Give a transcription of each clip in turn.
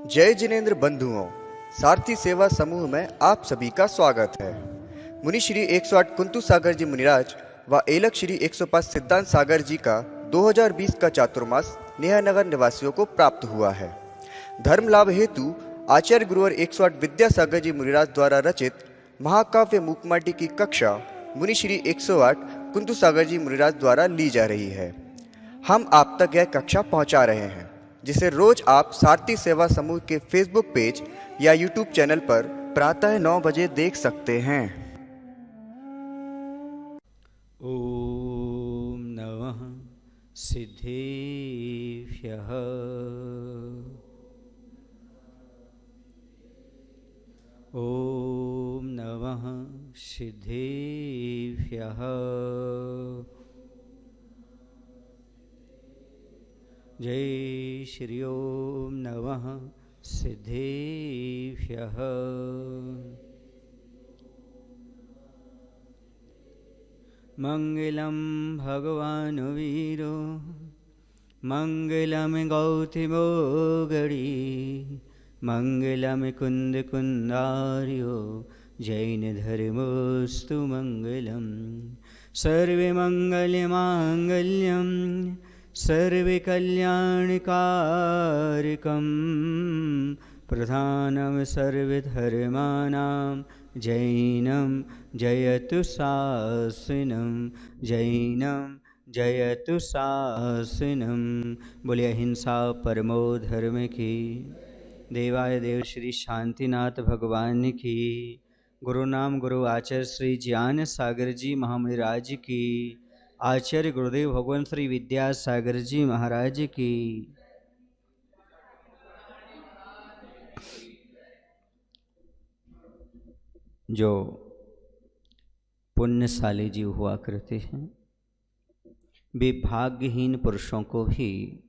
जय जिनेन्द्र बंधुओं, सारथी सेवा समूह में आप सभी का स्वागत है। मुनि श्री 108 कुंतु सागर जी मुनिराज व एलक श्री 105 सिद्धांत सागर जी का 2020 का चातुर्मास नेहानगर निवासियों को प्राप्त हुआ है। धर्म लाभ हेतु आचार्य गुरुवर 108 विद्यासागर जी मुनिराज द्वारा रचित महाकाव्य मूकमाटी की कक्षा मुनि श्री 108 कुंतु सागर जी मुनिराज द्वारा ली जा रही है। हम आप तक यह कक्षा पहुंचा रहे हैं, जिसे रोज आप सारथी सेवा समूह के फेसबुक पेज या यूट्यूब चैनल पर प्रातः 9 बजे देख सकते हैं। ओम नमः सिद्धेभ्यः। ओम नमः सिद्धेभ्यः। जय श्री ओम नमः सिद्धेभ्यः। मंगलम भगवान वीरो मंगलम गौतमो गणी मंगलम कुंद कुंदार्यो जैन धर्मोस्तु मंगलम। सर्वे मंगल मांगल्यम सर्वे कल्याणकारकं प्रधानं सर्वधर्माणां जैनं जयतु शासनं जैनं जयतु शासनं। बोले अहिंसा परमो धर्म की। देवाय देव श्री शांतिनाथ भगवान की। गुरु नाम गुरु आचार्य श्री ज्ञान सागर जी महामुनिराज की। आचार्य गुरुदेव भगवान श्री विद्यासागर जी महाराज की। जो पुण्यशाली जीव हुआ करते हैं वे भाग्यहीन पुरुषों को भी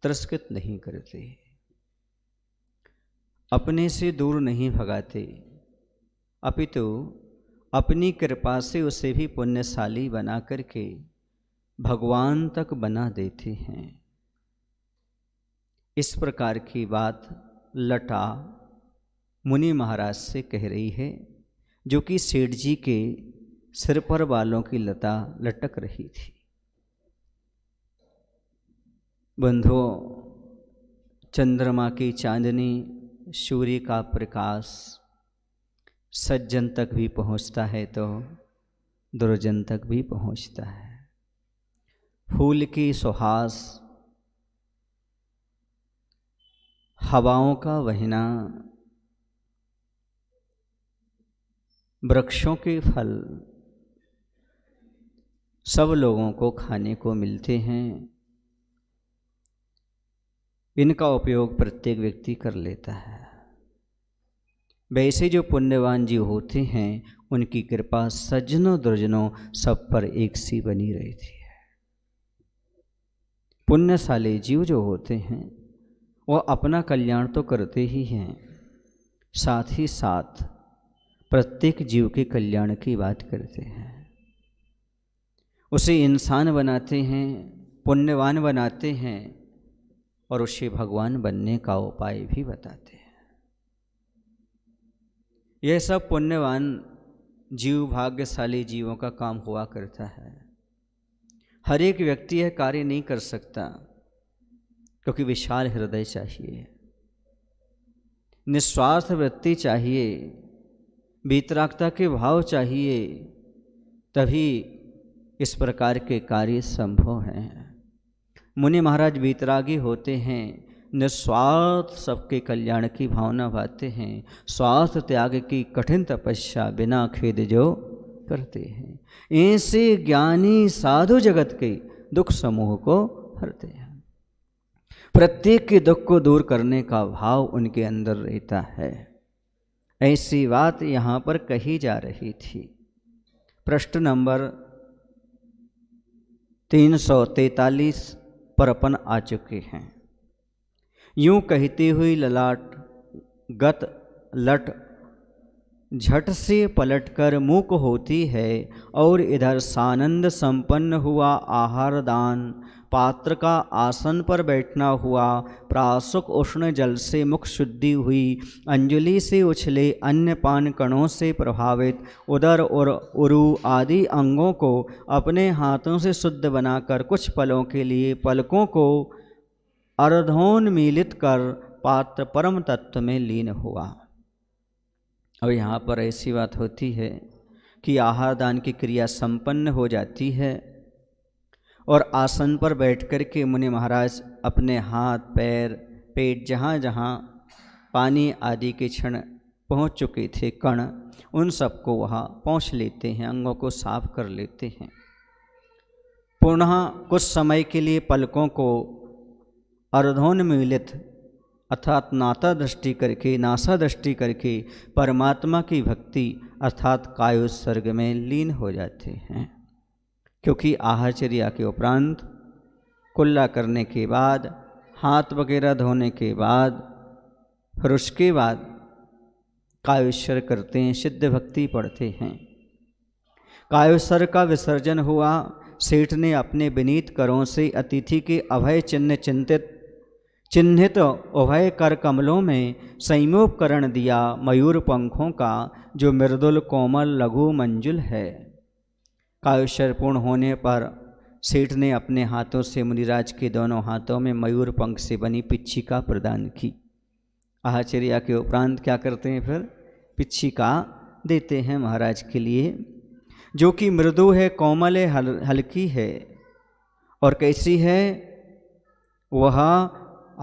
तिरस्कृत नहीं करते, अपने से दूर नहीं भगाते, अपितु अपनी कृपा से उसे भी पुण्यशाली बना करके भगवान तक बना देते हैं। इस प्रकार की बात लटा मुनि महाराज से कह रही है, जो कि सेठ जी के सिर पर बालों की लता लटक रही थी। बंधुओं, चंद्रमा की चांदनी, सूर्य का प्रकाश सज्जन तक भी पहुंचता है तो दुर्जन तक भी पहुंचता है। फूल की सुहास, हवाओं का बहना, वृक्षों के फल सब लोगों को खाने को मिलते हैं। इनका उपयोग प्रत्येक व्यक्ति कर लेता है। वैसे जो पुण्यवान जीव होते हैं उनकी कृपा सज्जनों दुर्जनों सब पर एक सी बनी रहती है। पुण्यशाली जीव जो होते हैं वो अपना कल्याण तो करते ही हैं, साथ ही साथ प्रत्येक जीव के कल्याण की बात करते हैं। उसे इंसान बनाते हैं, पुण्यवान बनाते हैं और उसे भगवान बनने का उपाय भी बताते हैं। यह सब पुण्यवान जीव, भाग्यशाली जीवों का काम हुआ करता है। हर एक व्यक्ति यह कार्य नहीं कर सकता, क्योंकि विशाल हृदय चाहिए, निस्वार्थ वृत्ति चाहिए, वीतरागता के भाव चाहिए, तभी इस प्रकार के कार्य संभव हैं। मुनि महाराज वीतरागी होते हैं, निस्वार्थ सबके कल्याण की भावना भाते हैं, स्वार्थ त्याग की कठिन तपस्या बिना खेद जो करते हैं। ऐसे ज्ञानी साधु जगत के दुख समूह को हरते हैं। प्रत्येक के दुख को दूर करने का भाव उनके अंदर रहता है। ऐसी बात यहाँ पर कही जा रही थी। प्रश्न नंबर 343 पर अपन आ चुके हैं। यूं कहती हुई ललाट गत लट झट से पलटकर मूक होती है और इधर सानंद संपन्न हुआ आहार दान पात्र का आसन पर बैठना हुआ, प्रासुक उष्ण जल से मुख शुद्धि हुई, अंजलि से उछले अन्य पान कणों से प्रभावित उदर और उरु आदि अंगों को अपने हाथों से शुद्ध बनाकर कुछ पलों के लिए पलकों को अर्धोन्मीलित कर पात्र परम तत्व में लीन हुआ। अब यहाँ पर ऐसी बात होती है कि आहार दान की क्रिया संपन्न हो जाती है और आसन पर बैठकर के मुनि महाराज अपने हाथ पैर पेट जहाँ जहाँ पानी आदि के क्षण पहुँच चुके थे कण, उन सबको वहाँ पहुँच लेते हैं, अंगों को साफ कर लेते हैं। पुनः कुछ समय के लिए पलकों को अर्धोन्मीलित अर्थात नासा दृष्टि करके परमात्मा की भक्ति अर्थात कायोत्सर्ग में लीन हो जाते हैं। क्योंकि आहारचर्या के उपरांत कुल्ला करने के बाद, हाथ वगैरह धोने के बाद, फिर उसके बाद कायोत्सर्ग करते हैं, सिद्ध भक्ति पढ़ते हैं। कायोत्सर्ग का विसर्जन हुआ। सेठ ने अपने विनीत करों से अतिथि के अभय चिन्हित उभय कर कमलों में संयोपकरण दिया मयूर पंखों का, जो मृदुल कोमल लघु मंजुल है। कायोत्सर्ग पूर्ण होने पर सेठ ने अपने हाथों से मुनिराज के दोनों हाथों में मयूर पंख से बनी पिच्छिका प्रदान की। आहारचर्या के उपरांत क्या करते हैं, फिर पिच्छिका देते हैं महाराज के लिए, जो कि मृदु है, कोमल है, हल्की है और कैसी है, वह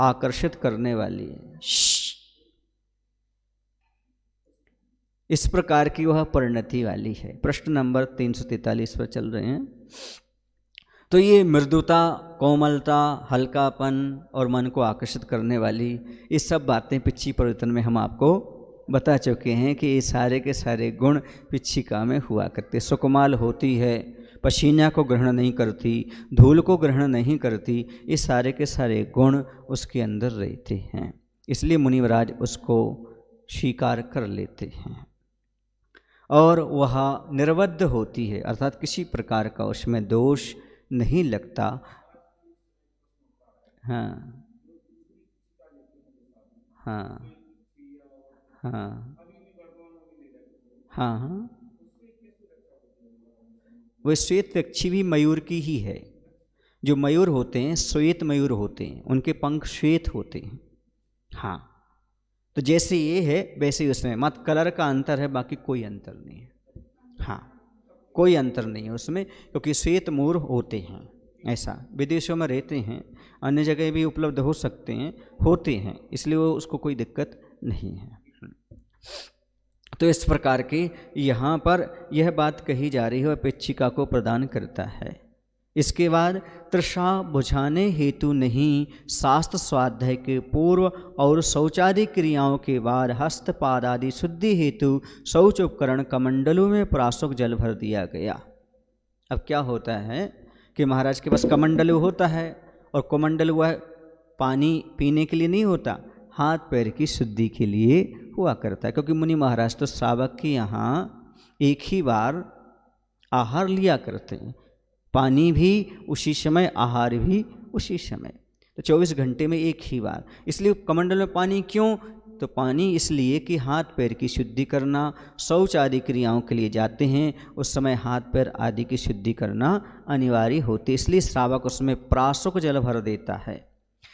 आकर्षित करने वाली है। इस प्रकार की वह परिणति वाली है। प्रश्न नंबर 343 पर चल रहे हैं। तो ये मृदुता, कोमलता, हल्कापन और मन को आकर्षित करने वाली, ये सब बातें पिच्छी परिवर्तन में हम आपको बता चुके हैं कि ये सारे के सारे गुण पिच्छिका में हुआ करते। सुकुमाल होती है, पसीना को ग्रहण नहीं करती, धूल को ग्रहण नहीं करती, ये सारे के सारे गुण उसके अंदर रहते हैं। इसलिए मुनिवराज उसको स्वीकार कर लेते हैं और वह निर्वद्ध होती है, अर्थात किसी प्रकार का उसमें दोष नहीं लगता। हाँ हाँ हाँ हाँ हाँ, वह श्वेत पक्षी भी मयूर की ही है। जो मयूर होते हैं श्वेत मयूर होते हैं, उनके पंख श्वेत होते हैं। हाँ, तो जैसे ये है वैसे ही उसमें मत कलर का अंतर है, बाकी कोई अंतर नहीं है। हाँ, कोई अंतर नहीं है उसमें, क्योंकि श्वेत मोर होते हैं। ऐसा विदेशों में रहते हैं, अन्य जगह भी उपलब्ध हो सकते हैं, होते हैं, इसलिए वो उसको कोई दिक्कत नहीं है। तो इस प्रकार की यहाँ पर यह बात कही जा रही है और पिच्छिका को प्रदान करता है। इसके बाद तृषा बुझाने हेतु नहीं, शास्त्र स्वाध्याय के पूर्व और शौचादि क्रियाओं के बाद हस्तपाद आदि शुद्धि हेतु शौच उपकरण कमंडलों में प्राशुक जल भर दिया गया। अब क्या होता है कि महाराज के पास कमंडलू होता है और कमंडलू वह पानी पीने के लिए नहीं होता, हाथ पैर की शुद्धि के लिए हुआ करता है। क्योंकि मुनि महाराज तो श्रावक के यहाँ एक ही बार आहार लिया करते हैं, पानी भी उसी समय, आहार भी उसी समय, तो 24 घंटे में एक ही बार। इसलिए कमंडल में पानी क्यों, तो पानी इसलिए कि हाथ पैर की शुद्धि करना, शौच आदि क्रियाओं के लिए जाते हैं, उस समय हाथ पैर आदि की शुद्धि करना अनिवार्य होती है। इसलिए श्रावक उसमें प्राशुक जल भर देता है।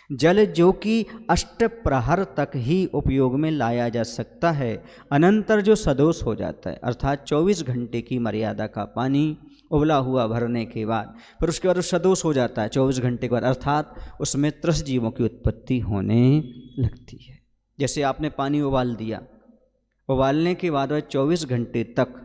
जल जो कि अष्ट प्रहर तक ही उपयोग में लाया जा सकता है, अनंतर जो सदोष हो जाता है, अर्थात 24 घंटे की मर्यादा का पानी उबला हुआ भरने के बाद फिर उसके बाद सदोष हो जाता है 24 घंटे के बाद, अर्थात उसमें त्रस जीवों की उत्पत्ति होने लगती है। जैसे आपने पानी उबाल दिया, उबालने के बाद वह 24 घंटे तक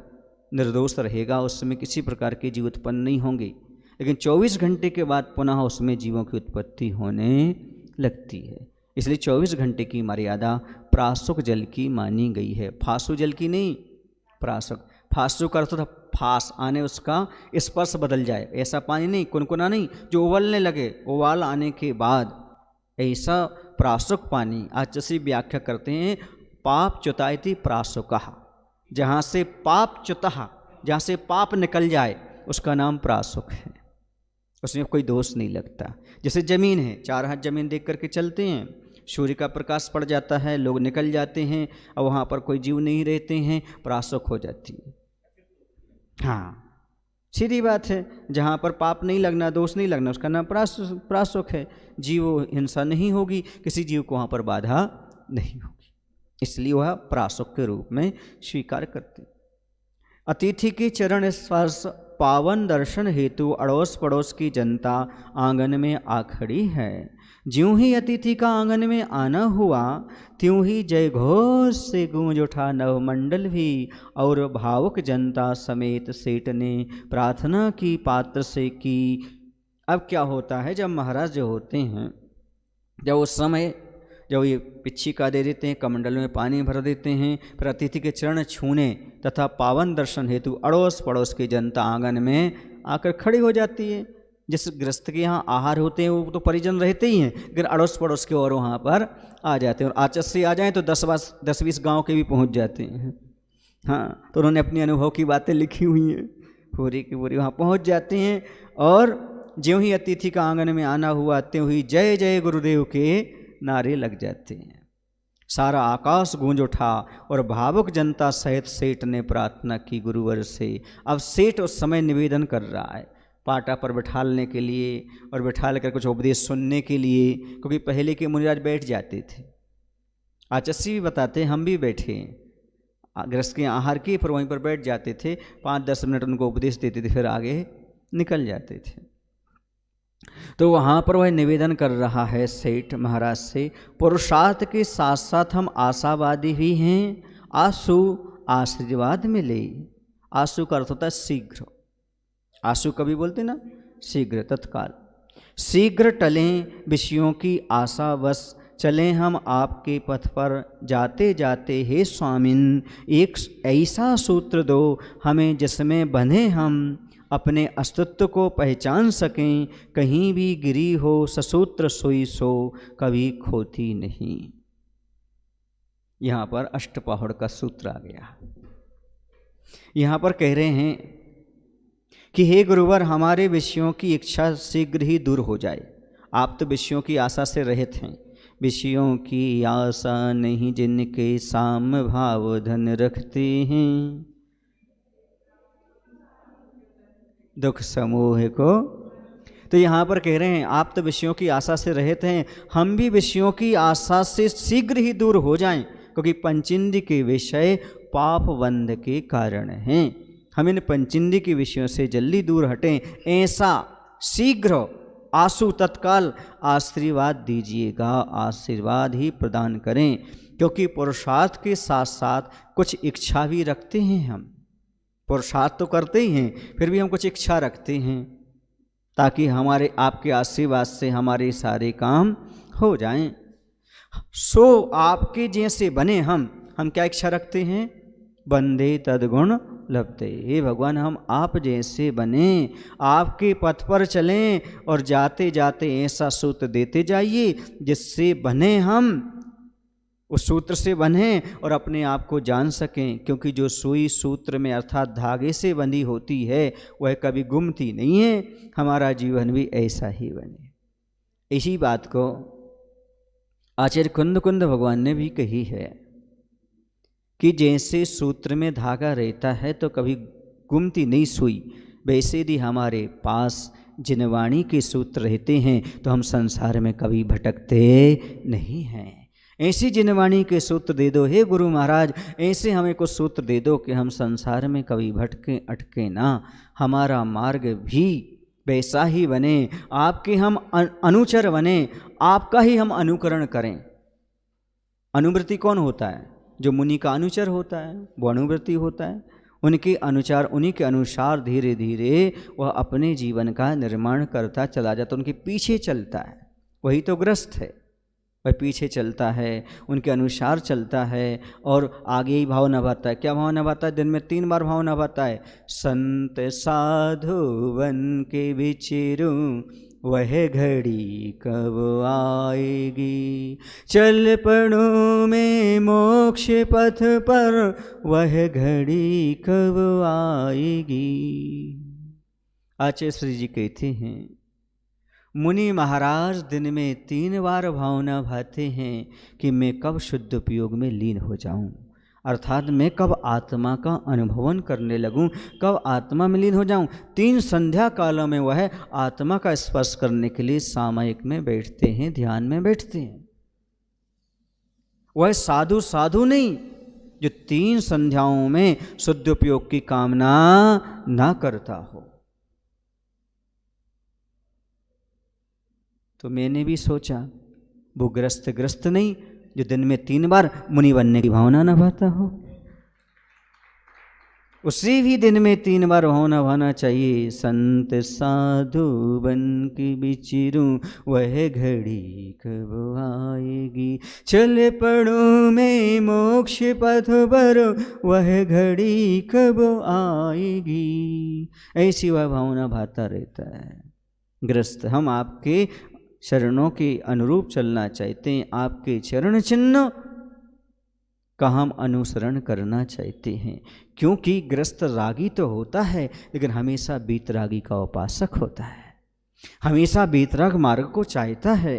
निर्दोष रहेगा, उसमें किसी प्रकार के जीव उत्पन्न नहीं होंगे, लेकिन 24 घंटे के बाद पुनः उसमें जीवों की उत्पत्ति होने लगती है। इसलिए 24 घंटे की मर्यादा प्राशुक जल की मानी गई है, फासु जल की नहीं। प्राशुक, फासु का अर्थ था फास आने, उसका स्पर्श बदल जाए, ऐसा पानी नहीं, कुनकुना नहीं, जो उबलने लगे, उबाल आने के बाद ऐसा प्राशुक पानी। आचार्य व्याख्या करते हैं पाप च्युतायति प्राशुकः, जहाँ से पाप च्युतः, जहाँ से पाप निकल जाए उसका नाम प्राशुक है। उसमें कोई दोष नहीं लगता। जैसे ज़मीन है, 4 हाथ ज़मीन देख करके चलते हैं, सूर्य का प्रकाश पड़ जाता है, लोग निकल जाते हैं और वहाँ पर कोई जीव नहीं रहते हैं, परासुख हो जाती है। हाँ, सीधी बात है, जहाँ पर पाप नहीं लगना, दोष नहीं लगना, उसका नाम परासुख है। जीव हिंसा नहीं होगी, किसी जीव को वहाँ पर बाधा नहीं होगी, इसलिए वह परासुख के रूप में स्वीकार करते। अतिथि के चरण स्पर्श पावन दर्शन हेतु अड़ोस पड़ोस की जनता आंगन में आ खड़ी है। ज्यों ही अतिथि का आंगन में आना हुआ, त्यों ही जय घोष से गूंज उठा नवमंडल भी, और भावुक जनता समेत सेठ ने प्रार्थना की पात्र से की। अब क्या होता है, जब महाराज जो होते हैं, जब उस समय जब ये पिच्छिका दे देते हैं, कमंडल में पानी भर देते हैं, फिर अतिथि के चरण छूने तथा पावन दर्शन हेतु अड़ोस पड़ोस की जनता आंगन में आकर खड़ी हो जाती है। जिस गृहस्थ के यहाँ आहार होते हैं वो तो परिजन रहते ही हैं, लेकिन अड़ोस पड़ोस के और वहाँ पर आ जाते हैं, और आचस से आ जाएं तो 10-20 गांव के भी पहुँच जाते हैं। हाँ, तो उन्होंने अपनी अनुभव की बातें लिखी हुई हैं, पूरी की पूरी वहाँ पहुँच जाते हैं। और ज्यों ही अतिथि का आंगन में आना हुआ, त्यों ही जय जय गुरुदेव के नारे लग जाते हैं। सारा आकाश गूंज उठा और भावुक जनता सहित सेठ ने प्रार्थना की गुरुवर से। अब सेठ उस समय निवेदन कर रहा है पाटा पर बैठालने के लिए और बैठा कर कुछ उपदेश सुनने के लिए, क्योंकि पहले के मुनिराज बैठ जाते थे। आचस्सी भी बताते, हम भी बैठे, गृहस्थ के आहार की, फिर वहीं पर बैठ जाते थे, 5-10 मिनट उनको उपदेश देते थे, फिर आगे निकल जाते थे। तो वहाँ पर वह निवेदन कर रहा है सेठ महाराज से, पुरुषार्थ के साथ साथ हम आशावादी भी हैं, आशु आशीर्वाद मिले। आशु का अर्थ होता है शीघ्र, आशु कभी बोलते ना, शीघ्र, तत्काल। शीघ्र टलें विषयों की आशा बस, चलें हम आपके पथ पर जाते जाते, हे स्वामिन एक ऐसा सूत्र दो हमें जिसमें बंधे हम अपने अस्तित्व को पहचान सकें, कहीं भी गिरी हो ससूत्र सोई सो कभी खोती नहीं। यहाँ पर अष्टपहड़ का सूत्र आ गया। यहाँ पर कह रहे हैं कि हे गुरुवर, हमारे विषयों की इच्छा शीघ्र ही दूर हो जाए। आप तो विषयों की आशा से रहित हैं, विषयों की आशा नहीं जिनके साम भाव धन रखते हैं, दुख समूह को। तो यहाँ पर कह रहे हैं आप तो विषयों की आशा से रहित हैं, हम भी विषयों की आशा से शीघ्र ही दूर हो जाएं, क्योंकि पंचेंद्रिय के विषय पाप बंध के कारण हैं। हम इन पंचेंद्रिय के विषयों से जल्दी दूर हटें, ऐसा शीघ्र आशु तत्काल आशीर्वाद दीजिएगा, आशीर्वाद ही प्रदान करें। क्योंकि पुरुषार्थ के साथ साथ कुछ इच्छा भी रखते हैं हम, पुरुषार्थ तो करते ही हैं, फिर भी हम कुछ इच्छा रखते हैं ताकि हमारे आपके आशीर्वाद से हमारे सारे काम हो जाएं। सो आपके जैसे बने हम क्या इच्छा रखते हैं, बंदे तदगुण लभते। हे भगवान, हम आप जैसे बने, आपके पथ पर चलें और जाते जाते ऐसा सूत्र देते जाइए जिससे बने हम, उस सूत्र से बंधे और अपने आप को जान सकें। क्योंकि जो सुई सूत्र में अर्थात धागे से बंधी होती है वह कभी गुमती नहीं है, हमारा जीवन भी ऐसा ही बने। इसी बात को आचार्य कुंद भगवान ने भी कही है कि जैसे सूत्र में धागा रहता है तो कभी गुमती नहीं सुई, वैसे यदि हमारे पास जिनवाणी के सूत्र रहते हैं तो हम संसार में कभी भटकते नहीं हैं। ऐसी जिनवाणी के सूत्र दे दो हे गुरु महाराज, ऐसे हमें कुछ सूत्र दे दो कि हम संसार में कभी भटके अटके ना, हमारा मार्ग भी वैसा ही बने, आपके हम अनुचर बने, आपका ही हम अनुकरण करें। अनुवृत्ति कौन होता है? जो मुनि का अनुचर होता है वो अनुवृत्ति होता है। उनके अनुचार, उन्हीं के अनुसार धीरे धीरे वह अपने जीवन का निर्माण करता चला जाता, उनके पीछे चलता है। वही तो ग्रस्त है, वह पीछे चलता है, उनके अनुसार चलता है और आगे ही भाव नभाता है। क्या भाव नभाता है? दिन में 3 बार भाव नभाता है, संत साधु बन के विचरूं वह घड़ी कब आएगी, चल पड़ूं में मोक्ष पथ पर वह घड़ी कब आएगी। आचार्य श्री जी कहते हैं मुनि महाराज दिन में 3 बार भावना भाते हैं कि मैं कब शुद्ध उपयोग में लीन हो जाऊं, अर्थात मैं कब आत्मा का अनुभवन करने लगूं, कब आत्मा में लीन हो जाऊं। 3 संध्या कालों में वह आत्मा का स्पर्श करने के लिए सामयिक में बैठते हैं, ध्यान में बैठते हैं। वह साधु साधु नहीं जो 3 संध्याओं में शुद्ध उपयोग की कामना ना करता हो। तो मैंने भी सोचा वो ग्रस्त नहीं जो दिन में 3 बार मुनि बनने की भावना न भाता हो, उसी भी दिन में 3 बार भावना भाना चाहिए। संत साधु बन के बिचिरूं, वह घड़ी कब आएगी, चल पड़ूं मैं मोक्ष पथ पर, वह घड़ी कब आएगी। ऐसी वह भावना भाता रहता है ग्रस्त। हम आपके चरणों के अनुरूप चलना चाहते हैं, आपके चरण चिन्ह का हम अनुसरण करना चाहते हैं। क्योंकि ग्रस्त रागी तो होता है, लेकिन हमेशा बीतरागी का उपासक होता है, हमेशा बीतराग मार्ग को चाहता है,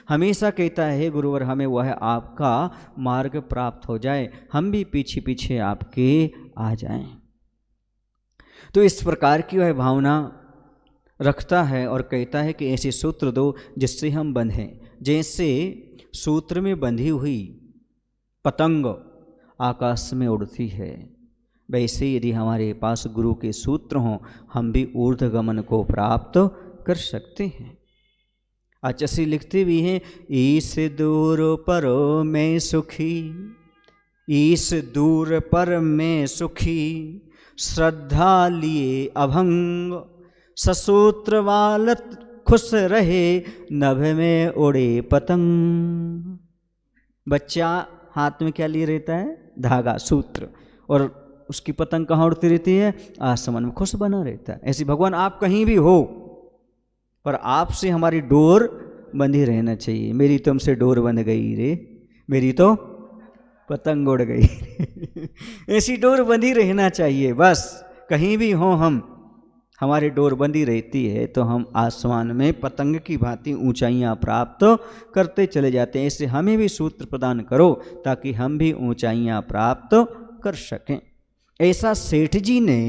हमेशा कहता है गुरुवर हमें वह आपका मार्ग प्राप्त हो जाए, हम भी पीछे पीछे आपके आ जाएं। तो इस प्रकार की वह भावना रखता है और कहता है कि ऐसे सूत्र दो जिससे हम बंधें। जैसे सूत्र में बंधी हुई पतंग आकाश में उड़ती है, वैसे यदि हमारे पास गुरु के सूत्र हों, हम भी ऊर्ध्वगमन को प्राप्त कर सकते हैं। आचार्य लिखते भी हैं, ईस दूर पर मैं सुखी, ईस दूर पर मैं सुखी, श्रद्धा लिए अभंग, ससूत्र वालत खुश रहे, नभ में उड़े पतंग। बच्चा हाथ में क्या लिए रहता है? धागा, सूत्र, और उसकी पतंग कहाँ उड़ती रहती है? आसमान में, खुश बना रहता है। ऐसे भगवान आप कहीं भी हो, पर आपसे हमारी डोर बंधी रहना चाहिए। मेरी तुमसे डोर बंध गई रे, मेरी तो पतंग उड़ गई ऐसी डोर बंधी रहना चाहिए। बस कहीं भी हो हम, हमारी डोर बंधी रहती है तो हम आसमान में पतंग की भांति ऊंचाइयां प्राप्त करते चले जाते हैं। ऐसे हमें भी सूत्र प्रदान करो ताकि हम भी ऊंचाइयां प्राप्त कर सकें। ऐसा सेठ जी ने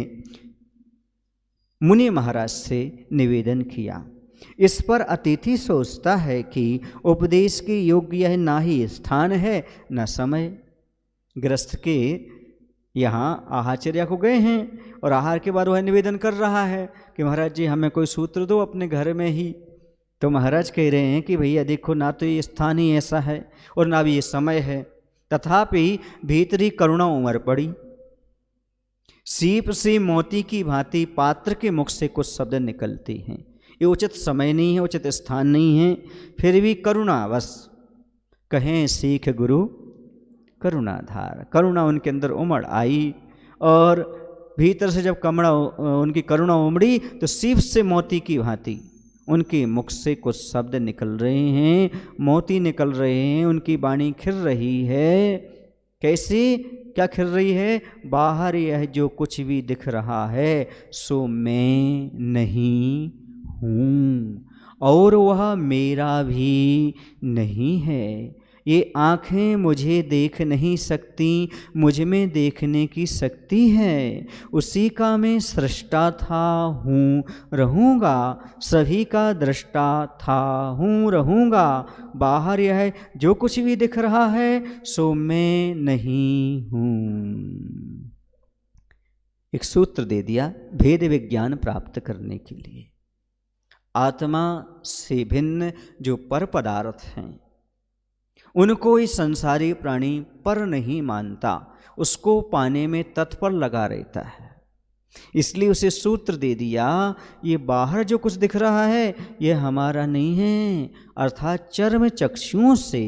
मुनि महाराज से निवेदन किया। इस पर अतिथि सोचता है कि उपदेश के योग्य यह ना ही स्थान है न समय। गृहस्थ के यहाँ आहारचर्या को गए हैं और आहार के बाद वह निवेदन कर रहा है कि महाराज जी हमें कोई सूत्र दो अपने घर में ही। तो महाराज कह रहे हैं कि भैया देखो, ना तो ये स्थान ही ऐसा है और ना भी ये समय है, तथापि भीतरी करुणा उमड़ पड़ी। सीप से मोती की भांति पात्र के मुख से कुछ शब्द निकलते हैं। ये उचित समय नहीं है, उचित स्थान नहीं है, फिर भी करुणा बस कहें सीख गुरु करुणाधार। करुणा उनके अंदर उमड़ आई और भीतर से जब उनकी करुणा उमड़ी तो सीप से मोती की भांति उनके मुख से कुछ शब्द निकल रहे हैं, मोती निकल रहे हैं, उनकी वाणी खिल रही है। कैसी, क्या खिल रही है? बाहर यह जो कुछ भी दिख रहा है सो मैं नहीं हूँ और वह मेरा भी नहीं है। ये आँखें मुझे देख नहीं सकती, मुझ में देखने की शक्ति है। उसी का मैं सृष्टा था, हूँ, रहूँगा, सभी का दृष्टा था, हूँ, रहूँगा। बाहर यह जो कुछ भी दिख रहा है सो मैं नहीं हूँ। एक सूत्र दे दिया भेद विज्ञान प्राप्त करने के लिए। आत्मा से भिन्न जो पर पदार्थ हैं उनको ही संसारी प्राणी पर नहीं मानता, उसको पाने में तत्पर लगा रहता है। इसलिए उसे सूत्र दे दिया, ये बाहर जो कुछ दिख रहा है ये हमारा नहीं है। अर्थात चर्म चक्षुओं से,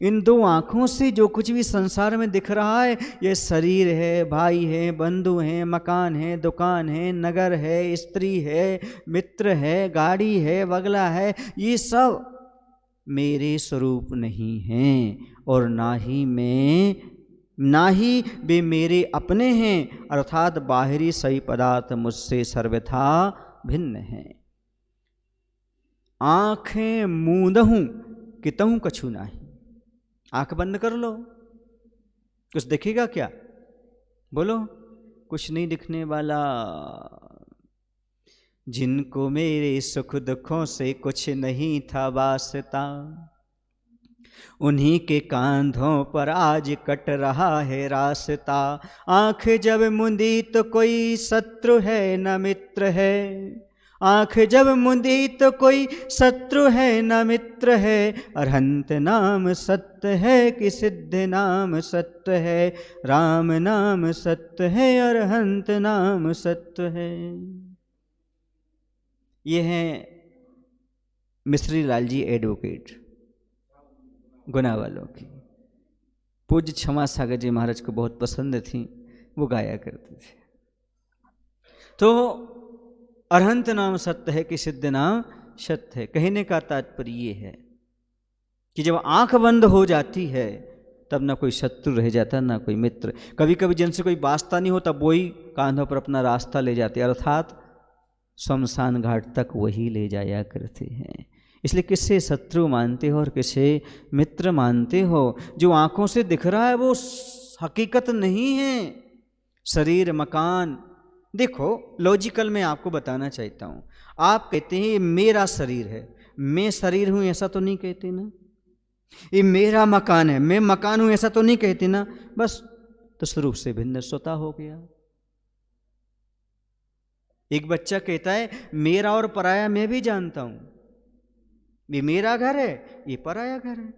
इन 2 आँखों से जो कुछ भी संसार में दिख रहा है, ये शरीर है, भाई है, बंधु हैं, मकान है, दुकान है, नगर है, स्त्री है, मित्र है, गाड़ी है, बगला है, ये सब मेरे स्वरूप नहीं हैं और ना ही वे मेरे अपने हैं। अर्थात बाहरी सही पदार्थ मुझसे सर्वथा भिन्न हैं। आंखें मूंदहूं कितहूं कछु नाही। आंख बंद कर लो, कुछ दिखेगा क्या? बोलो, कुछ नहीं दिखने वाला। जिनको मेरे सुख दुखों से कुछ नहीं था वास्ता, उन्हीं के कांधों पर आज कट रहा है रास्ता। आंख जब मुंदी तो कोई शत्रु है न मित्र है, आंख जब मुंदी तो कोई शत्रु है न मित्र है। अरहंत नाम सत्य है कि सिद्ध नाम सत्य है, राम नाम सत्य है अरहंत नाम सत्य है। ये हैं मिश्री लाल जी एडवोकेट, गुना वालों की। पूज्य क्षमा सागर जी महाराज को बहुत पसंद थी, वो गाया करते थे। तो अरहंत नाम सत्य है कि सिद्ध नाम सत्य है। कहने का तात्पर्य ये है कि जब आंख बंद हो जाती है तब ना कोई शत्रु रह जाता ना कोई मित्र। कभी कभी जिनसे कोई वास्ता नहीं होता वही कांधों पर अपना रास्ता ले जाते, अर्थात शमशान घाट तक वही ले जाया करते हैं। इसलिए किससे शत्रु मानते हो और किसे मित्र मानते हो? जो आंखों से दिख रहा है वो हकीकत नहीं है। शरीर, मकान, देखो लॉजिकल मैं आपको बताना चाहता हूँ। आप कहते हैं ये मेरा शरीर है, मैं शरीर हूँ ऐसा तो नहीं कहते ना। ये मेरा मकान है, मैं मकान हूँ ऐसा तो नहीं कहते ना। बस तो स्वरूप से भिन्न स्वता हो गया। एक बच्चा कहता है मेरा और पराया मैं भी जानता हूं। ये मेरा घर है, ये पराया घर है।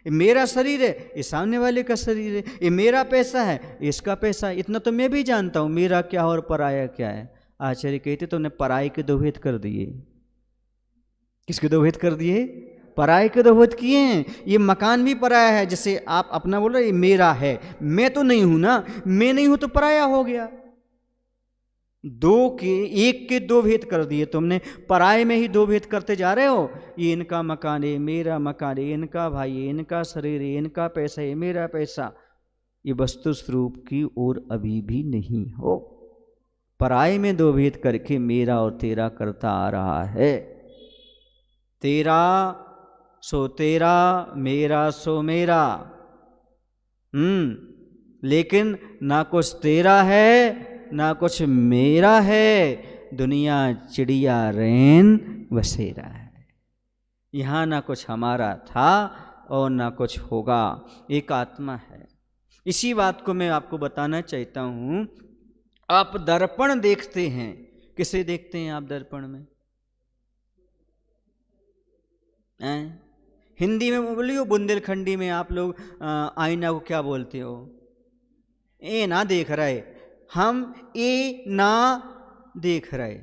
ये मेरा शरीर है, ये सामने वाले का शरीर है। ये मेरा पैसा है, इसका पैसा है। इतना तो मैं भी जानता हूं मेरा क्या और पराया क्या है। आचार्य कहते तो उन्हें पराये के दो भेद कर दिए। किसके दो भेद कर दिए? पराये के दो भेद किए हैं। ये मकान भी पराया है, जैसे आप अपना बोल रहे ये मेरा है, मैं तो नहीं हूं ना। मैं नहीं हूं तो पराया हो गया। एक के दो भेद कर दिए तुमने। पराये में ही दो भेद करते जा रहे हो। ये इनका मकान है, मेरा मकान है, इनका भाई है, इनका शरीर है, इनका पैसा है, मेरा पैसा। ये वस्तु स्वरूप की ओर अभी भी नहीं हो। पराये में दो भेद करके मेरा और तेरा करता आ रहा है। तेरा सो तेरा, मेरा सो मेरा। लेकिन ना कुछ तेरा है ना कुछ मेरा है। दुनिया चिड़िया रैन बसेरा है। यहाँ ना कुछ हमारा था और ना कुछ होगा। एक आत्मा है। इसी बात को मैं आपको बताना चाहता हूँ। आप दर्पण देखते हैं, किसे देखते हैं आप दर्पण में? हिंदी में बोलियो, बुंदेलखंडी में आप लोग आईना को क्या बोलते हो? ए ना देख रहे। हम ये ना देख रहे,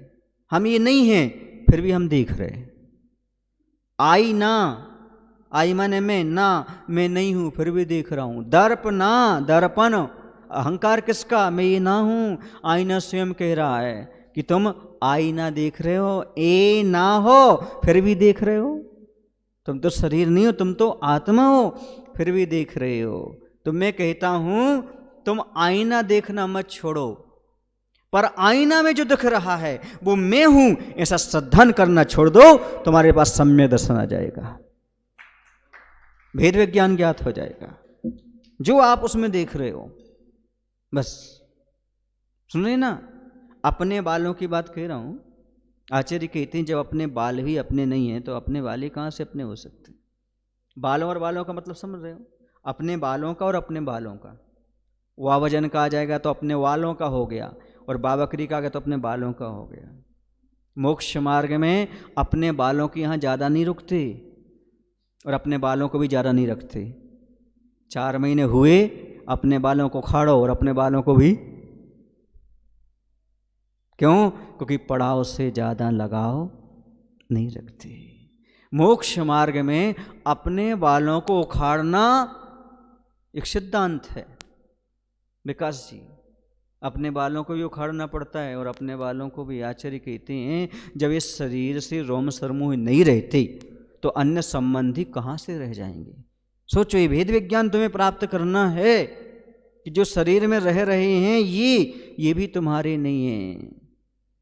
हम ये नहीं हैं फिर भी हम देख रहे। आई ना, आई माने मैं, ना मैं नहीं हूं फिर भी देख रहा हूं। दर्प ना, दर्पण अहंकार किसका? मैं ये ना हूं। आईना स्वयं कह रहा है कि तुम आईना देख रहे हो, ए ना हो फिर भी देख रहे हो। तुम तो शरीर नहीं हो, तुम तो आत्मा हो, फिर भी देख रहे हो। तो मैं कहता हूं तुम आईना देखना मत छोड़ो, पर आईना में जो दिख रहा है वो मैं हूं ऐसा श्रद्धान करना छोड़ दो। तुम्हारे पास सम्यक दर्शन आ जाएगा, भेद विज्ञान ज्ञात हो जाएगा जो आप उसमें देख रहे हो। बस सुन रहे ना, अपने बालों की बात कह रहा हूं। आचार्य कहते हैं जब अपने बाल ही अपने नहीं है तो अपने बाल ही कहां से अपने हो सकते? बालों और बालों का मतलब समझ रहे हो? अपने बालों का और अपने बालों का। वाह वजन का आ जाएगा तो अपने वालों का हो गया, और बाबकरी का आ गया तो अपने बालों का हो गया। मोक्ष मार्ग में अपने बालों की यहाँ ज़्यादा नहीं रुकते और अपने बालों को भी ज़्यादा नहीं रखते। 4 महीने हुए अपने बालों को खाड़ो और अपने बालों को भी। क्यों? क्योंकि पड़ाव से ज़्यादा लगाव नहीं रखते। मोक्ष मार्ग में अपने बालों को उखाड़ना एक सिद्धांत है। विकास जी, अपने बालों को भी उखाड़ना पड़ता है और अपने बालों को भी। आचार्य कहते हैं जब इस शरीर से रोम समूह नहीं रहते तो अन्य संबंधी कहाँ से रह जाएंगे? सोचो, ये भेद विज्ञान तुम्हें प्राप्त करना है कि जो शरीर में रह रहे हैं ये भी तुम्हारे नहीं हैं।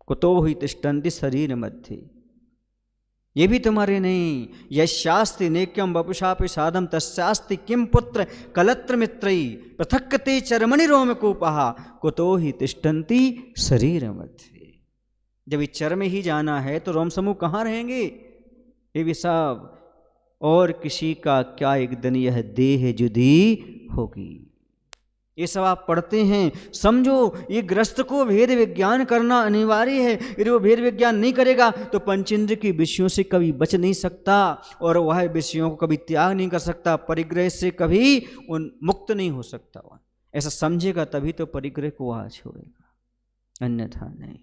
कुतो ही तिष्ठन्ति शरीर मध्य। ये भी तुम्हारे नहीं। यशास्ति नेक्यम वपुषापि साधम तस्यास्ति किम पुत्र कलत्र मित्रई पृथक्ते चरमणि रोम कोपहा कुतो ही तिष्ठन्ति शरीर मध्य। जब इस चर में ही जाना है तो रोम समूह कहाँ रहेंगे? ये भी सब और किसी का क्या एक दिन यह देह जुदी होगी। ये सब आप पढ़ते हैं। समझो ये ग्रस्त को भेद विज्ञान करना अनिवार्य है। यदि वो भेद विज्ञान नहीं करेगा तो पंचेंद्र के विषयों से कभी बच नहीं सकता और वह विषयों को कभी त्याग नहीं कर सकता, परिग्रह से कभी उन मुक्त नहीं हो सकता। वह ऐसा समझेगा तभी तो परिग्रह को वह छोड़ेगा, अन्यथा नहीं।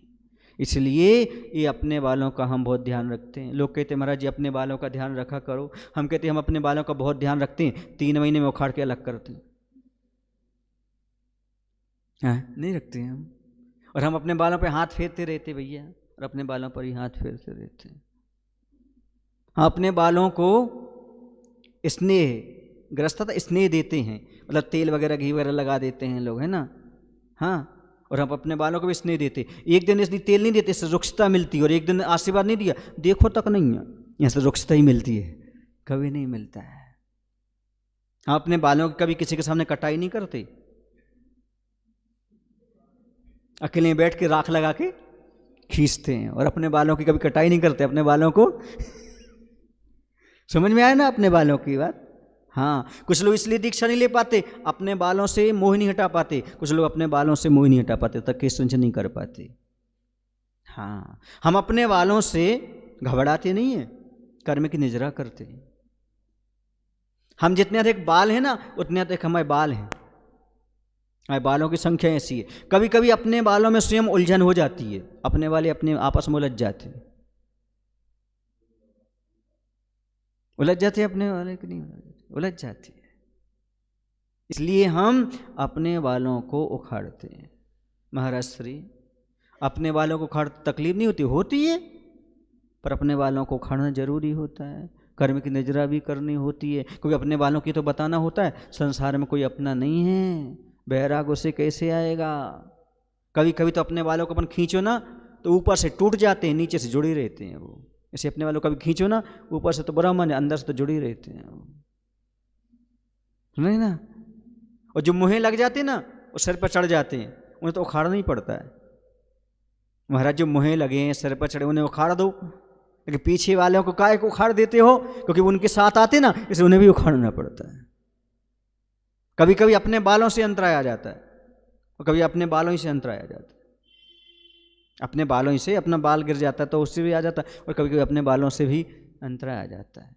इसलिए ये अपने बालों का हम बहुत ध्यान रखते हैं। लोग कहते हैं महाराज जी अपने बालों का ध्यान रखा करो। हम कहते हैं हम अपने बालों का बहुत ध्यान रखते हैं, 3 महीने में उखाड़ के अलग करते हैं। नहीं रखते हैं हम। और हम अपने बालों पे हाथ फेरते रहते भैया, और अपने बालों पर ही हाथ फेरते रहते हैं। हाँ, अपने बालों को स्नेह ग्रस्तता स्नेह देते हैं, मतलब तेल वगैरह घी वगैरह लगा देते हैं लोग, है ना। हाँ, और हम अपने बालों को भी स्नेह देते। एक दिन इसलिए तेल नहीं देते, इससे रुक्षता मिलती है, और एक दिन आशीर्वाद नहीं दिया देखो तक नहीं है, यहाँ से रुक्षता ही मिलती है, कभी नहीं मिलता है। हाँ, अपने बालों की कभी किसी के सामने कटाई नहीं करते, अकेले बैठ के राख लगा के खींचते हैं, और अपने बालों की कभी कटाई नहीं करते अपने बालों को। समझ में आया ना अपने बालों की बात। हाँ, कुछ लोग इसलिए दीक्षा नहीं ले पाते, अपने बालों से मोह नहीं हटा पाते। कुछ लोग अपने बालों से मोह नहीं हटा पाते, तक केस संचय नहीं कर पाते। हाँ, हम अपने बालों से घबराते नहीं है, कर्म की निजरा करते हैं। हम जितने अधिक बाल हैं ना उतने अधिक हमारे बाल हैं, हमारे बालों की संख्या ऐसी है। कभी कभी अपने बालों में स्वयं उलझन हो जाती है, अपने वाले अपने आपस में उलझ जाते हैं। उलझ जाते हैं अपने वाले कि नहीं उलझ जाती है। इसलिए हम अपने बालों को उखाड़ते हैं। महाराज श्री अपने बालों को उखाड़ते तकलीफ नहीं होती, होती है, पर अपने बालों को उखाड़ना जरूरी होता है। कर्म की नजरा भी करनी होती है, क्योंकि अपने बालों की तो बताना होता है संसार में कोई अपना नहीं है, बैराग उसे कैसे आएगा। कभी कभी तो अपने बालों को अपन खींचो ना तो ऊपर से टूट जाते हैं, नीचे से जुड़े रहते हैं वो। ऐसे अपने बालों को कभी खींचो ना, ऊपर से तो ब्राह्मण है, अंदर से तो जुड़े रहते हैं वो, नहीं ना। और जो मुँहे लग जाते हैं ना वो सिर पर चढ़ जाते हैं, उन्हें तो उखाड़ना ही पड़ता है। महाराज जो मुँहे लगे हैं सिर पर चढ़े उन्हें उखाड़ दो, लेकिन पीछे वालों को काहे को उखाड़ देते हो? क्योंकि उनके साथ आते ना, इसलिए उन्हें भी उखाड़ना पड़ता है। कभी कभी अपने बालों से अंतराय आ जाता है, और कभी अपने बालों ही से अंतराय आ जाता है। अपने बालों ही से अपना बाल गिर जाता है तो उससे भी आ जाता है, और कभी कभी अपने बालों से भी अंतराय आ जाता है।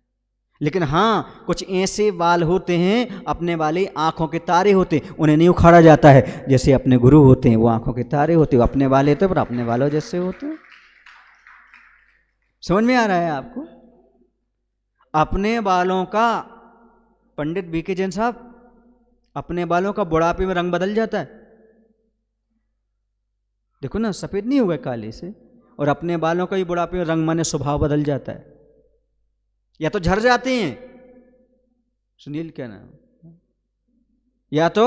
लेकिन हाँ, कुछ ऐसे बाल होते हैं अपने वाले आंखों के तारे होते हैं, उन्हें नहीं उखाड़ा जाता है। जैसे अपने गुरु होते हैं वो आंखों के तारे होते हैं, वो अपने वाले होते हैं पर अपने बालों जैसे होते हैं। समझ में आ रहा है आपको? अपने बालों का, पंडित बीके जैन साहब, अपने बालों का बुढ़ापे में रंग बदल जाता है। देखो ना, सफेद नहीं होगा काले से, और अपने बालों का ही बुढ़ापे में रंग माने स्वभाव बदल जाता है, या तो झड़ जाते हैं, सुनील क्या नाम, या तो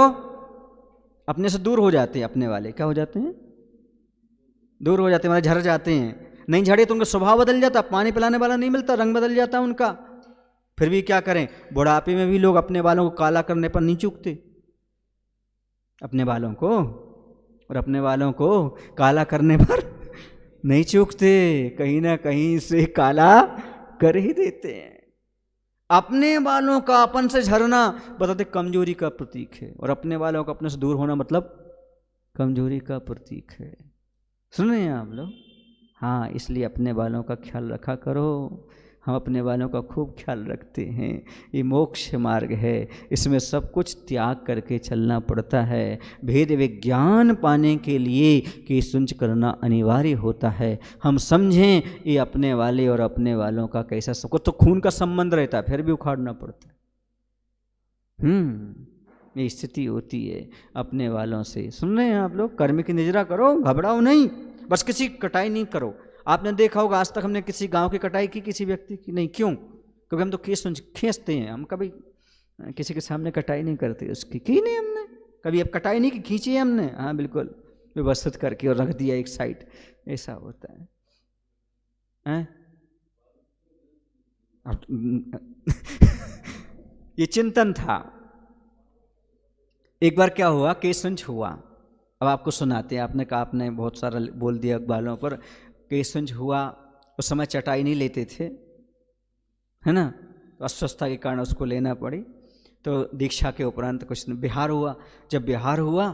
अपने से दूर हो जाते हैं। अपने वाले क्या हो जाते हैं? दूर हो जाते हैं, मतलब झड़ जाते हैं। नहीं झड़े तो उनका स्वभाव बदल जाता, पानी पिलाने वाला नहीं मिलता, रंग बदल जाता उनका। फिर भी क्या करें, बुढ़ापे में भी लोग अपने बालों को काला करने पर नहीं चूकते, अपने बालों को, और अपने बालों को काला करने पर नहीं चूकते, कहीं ना कहीं से काला कर ही देते हैं। अपने बालों का अपन से झरना बताते कमजोरी का प्रतीक है, और अपने बालों का अपने से दूर होना मतलब कमजोरी का प्रतीक है। सुन रहे हैं आप लोग? हाँ, इसलिए अपने बालों का ख्याल रखा करो। हम अपने बालों का खूब ख्याल रखते हैं। ये मोक्ष मार्ग है, इसमें सब कुछ त्याग करके चलना पड़ता है। भेद विज्ञान पाने के लिए केशुंच करना अनिवार्य होता है। हम समझें ये अपने वाले और अपने वालों का कैसा, सबको तो खून का संबंध रहता है, फिर भी उखाड़ना पड़ता है। ये स्थिति होती है अपने वालों से। सुन रहे हैं आप लोग? कर्म की निजरा करो, घबराओ नहीं, बस किसी कटाई नहीं करो। आपने देखा होगा आज तक हमने किसी गांव की कटाई की, किसी व्यक्ति की नहीं। क्यों? क्योंकि हम तो केस खींचते हैं, हम कभी किसी के सामने कटाई नहीं करते उसकी। की नहीं हमने कभी, अब कटाई नहीं की, खींची है हमने, हाँ बिल्कुल, व्यवस्थित करके और रख दिया एक साइड, ऐसा होता है। ये चिंतन था। एक बार क्या हुआ, केसंज हुआ। अब आपको सुनाते हैं। आपने कहा आपने बहुत सारा बोल दिया अखबारों पर। केसंज हुआ, उस समय चटाई नहीं लेते थे, है ना, तो अस्वस्थता के कारण उसको लेना पड़ी। तो दीक्षा के उपरांत कुछ बिहार हुआ। जब बिहार हुआ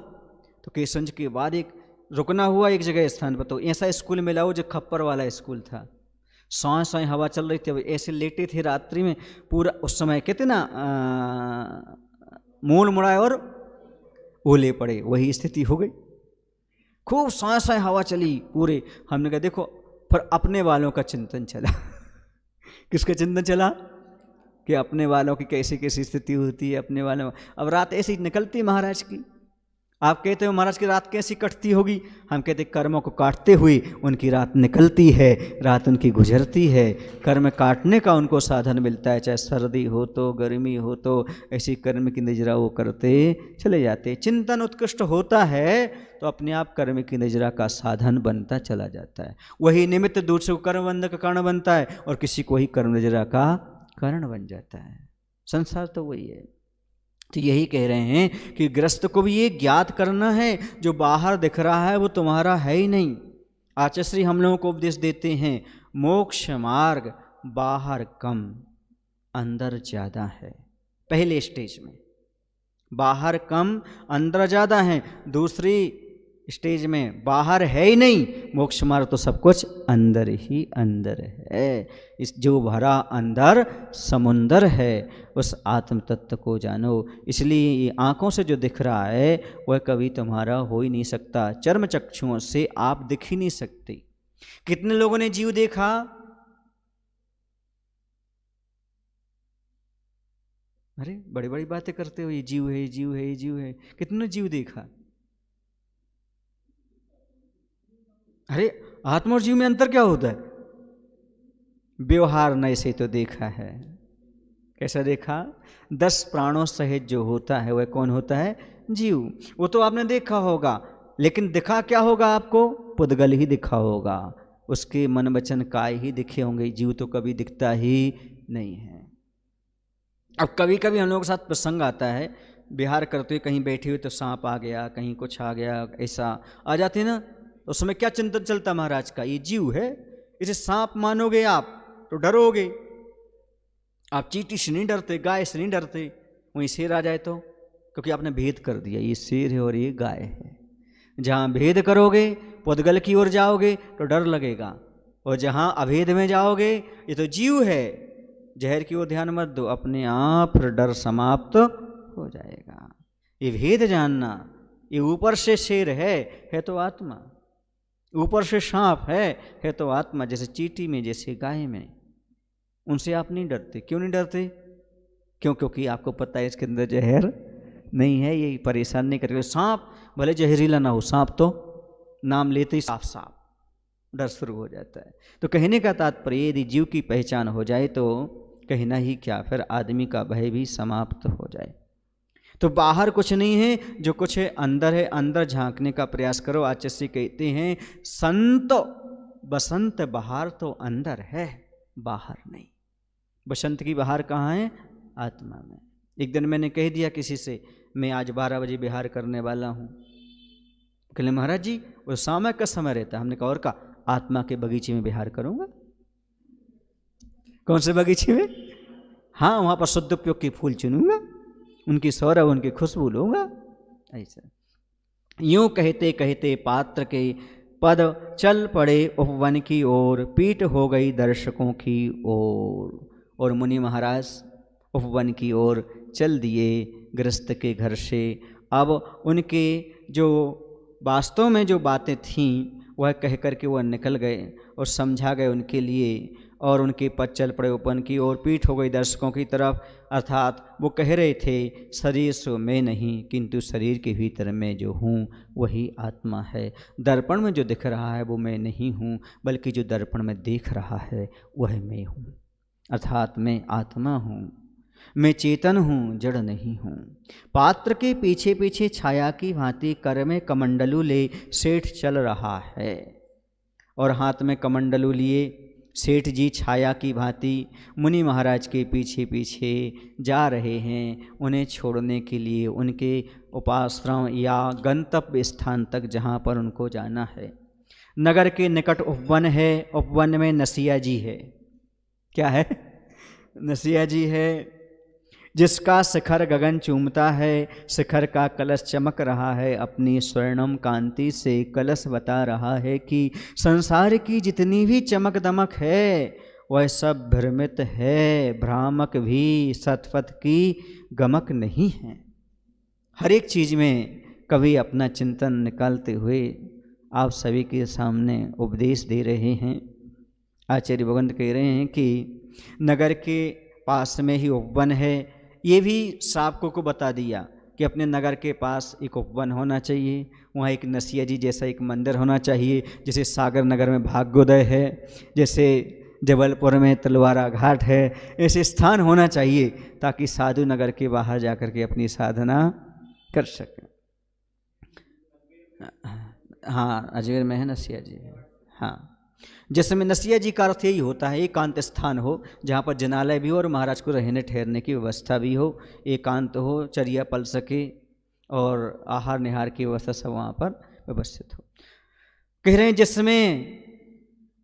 तो केसंज के बाद एक रुकना हुआ एक जगह स्थान पर। तो ऐसा स्कूल मिला हो जो खप्पर वाला स्कूल था। साए साए हवा चल रही थी। अब ऐसे लेटे थे रात्रि में पूरा। उस समय कहते ना मूल मुड़ाए और ओले पड़े, वही स्थिति हो गई। खूब साए साए हवा चली पूरे। हमने कहा देखो, पर अपने वालों का चिंतन चला। किसका चिंतन चला? कि अपने वालों की कैसी कैसी स्थिति होती है अपने वालों। अब रात ऐसी निकलती महाराज की। आप कहते हो महाराज की रात कैसी कटती होगी? हम कहते कर्मों को काटते हुए उनकी रात निकलती है, रात उनकी गुजरती है। कर्म काटने का उनको साधन मिलता है, चाहे सर्दी हो तो गर्मी हो तो ऐसी कर्म की निजरा वो करते चले जाते। चिंतन उत्कृष्ट होता है तो अपने आप कर्म की निजरा का साधन बनता चला जाता है। वही निमित्त दूसरे को कर्म बंधन का कारण बनता है और किसी को ही कर्म निजरा का कारण बन जाता है। संसार तो वही है। तो यही कह रहे हैं कि गृहस्थ को भी ये ज्ञात करना है, जो बाहर दिख रहा है वो तुम्हारा है ही नहीं। आचार्य हम लोगों को उपदेश देते हैं, मोक्ष मार्ग बाहर कम अंदर ज़्यादा है। पहले स्टेज में बाहर कम अंदर ज़्यादा है। दूसरी स्टेज में बाहर है ही नहीं, मोक्ष मार्ग तो सब कुछ अंदर ही अंदर है। इस जो भरा अंदर समुंदर है, उस आत्म तत्व को जानो। इसलिए ये आँखों से जो दिख रहा है वह कभी तुम्हारा हो ही नहीं सकता। चर्म चक्षुओं से आप दिख ही नहीं सकते। कितने लोगों ने जीव देखा? अरे बड़ी बड़ी बातें करते हो, ये जीव है, जीव है, जीव है। कितने जीव देखा? अरे आत्मा और जीव में अंतर क्या होता है? व्यवहार नए से तो देखा है। कैसा देखा? 10 प्राणों सहित जो होता है वह कौन होता है? जीव। वो तो आपने देखा होगा, लेकिन दिखा क्या होगा आपको? पुद्गल ही दिखा होगा, उसके मन वचन काय ही दिखे होंगे। जीव तो कभी दिखता ही नहीं है। अब कभी कभी हम लोगों के साथ प्रसंग आता है, विहार करते हुए कहीं बैठे हुए तो सांप आ गया, कहीं कुछ आ गया, ऐसा आ जाते ना। उस समय क्या चिंतन चलता महाराज का? ये जीव है, इसे सांप मानोगे आप तो डरोगे। आप चींटी से नहीं डरते, गाय से नहीं डरते। वहीं शेर आ जाए तो, क्योंकि आपने भेद कर दिया, ये शेर है और ये गाय है। जहाँ भेद करोगे, पुद्गल की ओर जाओगे तो डर लगेगा, और जहाँ अभेद में जाओगे, ये तो जीव है, जहर की ओर ध्यान मत दो, अपने आप डर समाप्त हो जाएगा। ये भेद जानना, ये ऊपर से शेर है तो आत्मा, ऊपर से सांप है तो आत्मा। जैसे चींटी में, जैसे गाय में, उनसे आप नहीं डरते। क्यों नहीं डरते? क्योंकि आपको पता है इसके अंदर जहर नहीं है, ये परेशान नहीं करेगा। सांप भले जहरीला ना हो, सांप तो नाम लेते ही साफ साफ डर शुरू हो जाता है। तो कहने का तात्पर्य, यदि जीव की पहचान हो जाए तो कहना ही क्या, फिर आदमी का भय भी समाप्त हो जाए। तो बाहर कुछ नहीं है, जो कुछ है अंदर है। अंदर झांकने का प्रयास करो। आचार्य कहते हैं, संत बसंत बहार तो अंदर है, बाहर नहीं। बसंत की बहार कहाँ है? आत्मा में। एक दिन मैंने कह दिया किसी से, मैं आज 12 बजे बिहार करने वाला हूँ। कहले महाराज जी वो समय का समय रहता है। हमने कहा और का? आत्मा के बगीचे में बिहार करूँगा। कौन से बगीचे में? हाँ, वहाँ पर शुद्ध उपयोग के फूल चुनूंगा, उनकी सौरभ, उनकी खुशबू लूँगा। ऐसा यूँ कहते कहते पात्र के पद चल पड़े उपवन की ओर, पीठ हो गई दर्शकों की ओर। और मुनि महाराज उपवन की ओर चल दिए गृहस्थ के घर से। अब उनके जो वास्तव में जो बातें थीं वह कह कर के वह निकल गए और समझा गए उनके लिए, और उनके पद चल पड़े उपवन की ओर, पीठ हो गई दर्शकों की तरफ। अर्थात वो कह रहे थे, शरीर सो मैं नहीं, किंतु शरीर के भीतर मैं जो हूँ वही आत्मा है। दर्पण में जो दिख रहा है वो मैं नहीं हूँ, बल्कि जो दर्पण में देख रहा है वह मैं हूँ। अर्थात मैं आत्मा हूँ, मैं चेतन हूँ, जड़ नहीं हूँ। पात्र के पीछे पीछे छाया की भांति कर में कमंडलू ले सेठ चल रहा है, और हाथ में कमंडलू लिए सेठ जी छाया की भांति मुनि महाराज के पीछे पीछे जा रहे हैं, उन्हें छोड़ने के लिए उनके उपाश्रम या गंतव्य स्थान तक जहाँ पर उनको जाना है। नगर के निकट उपवन है, उपवन में नसिया जी है। क्या है? नसिया जी है, जिसका शिखर गगन चूमता है, शिखर का कलश चमक रहा है, अपनी स्वर्णम कांति से कलश बता रहा है कि संसार की जितनी भी चमक दमक है वह सब भ्रमित है, भ्रामक भी सतपथ की गमक नहीं है। हर एक चीज़ में कवि अपना चिंतन निकालते हुए आप सभी के सामने उपदेश दे रहे हैं। आचार्य भगवंत कह रहे हैं कि नगर के पास में ही उपवन है। ये भी श्रावकों को बता दिया कि अपने नगर के पास एक उपवन होना चाहिए, वहाँ एक नसिया जी जैसा एक मंदिर होना चाहिए, जैसे सागर नगर में भाग्योदय है, जैसे जबलपुर में तलवारा घाट है, ऐसे स्थान होना चाहिए ताकि साधु नगर के बाहर जाकर के अपनी साधना कर सकें। हाँ, अजमेर में है नसिया जी। हाँ, जिसमें नसिया जी का अर्थ यही होता है एकांत स्थान हो, जहाँ पर जनालय भी हो और महाराज को रहने ठहरने की व्यवस्था भी हो, एकांत हो, चर्या पल सके और आहार निहार की व्यवस्था सब वहाँ पर व्यवस्थित हो। कह रहे हैं जिसमें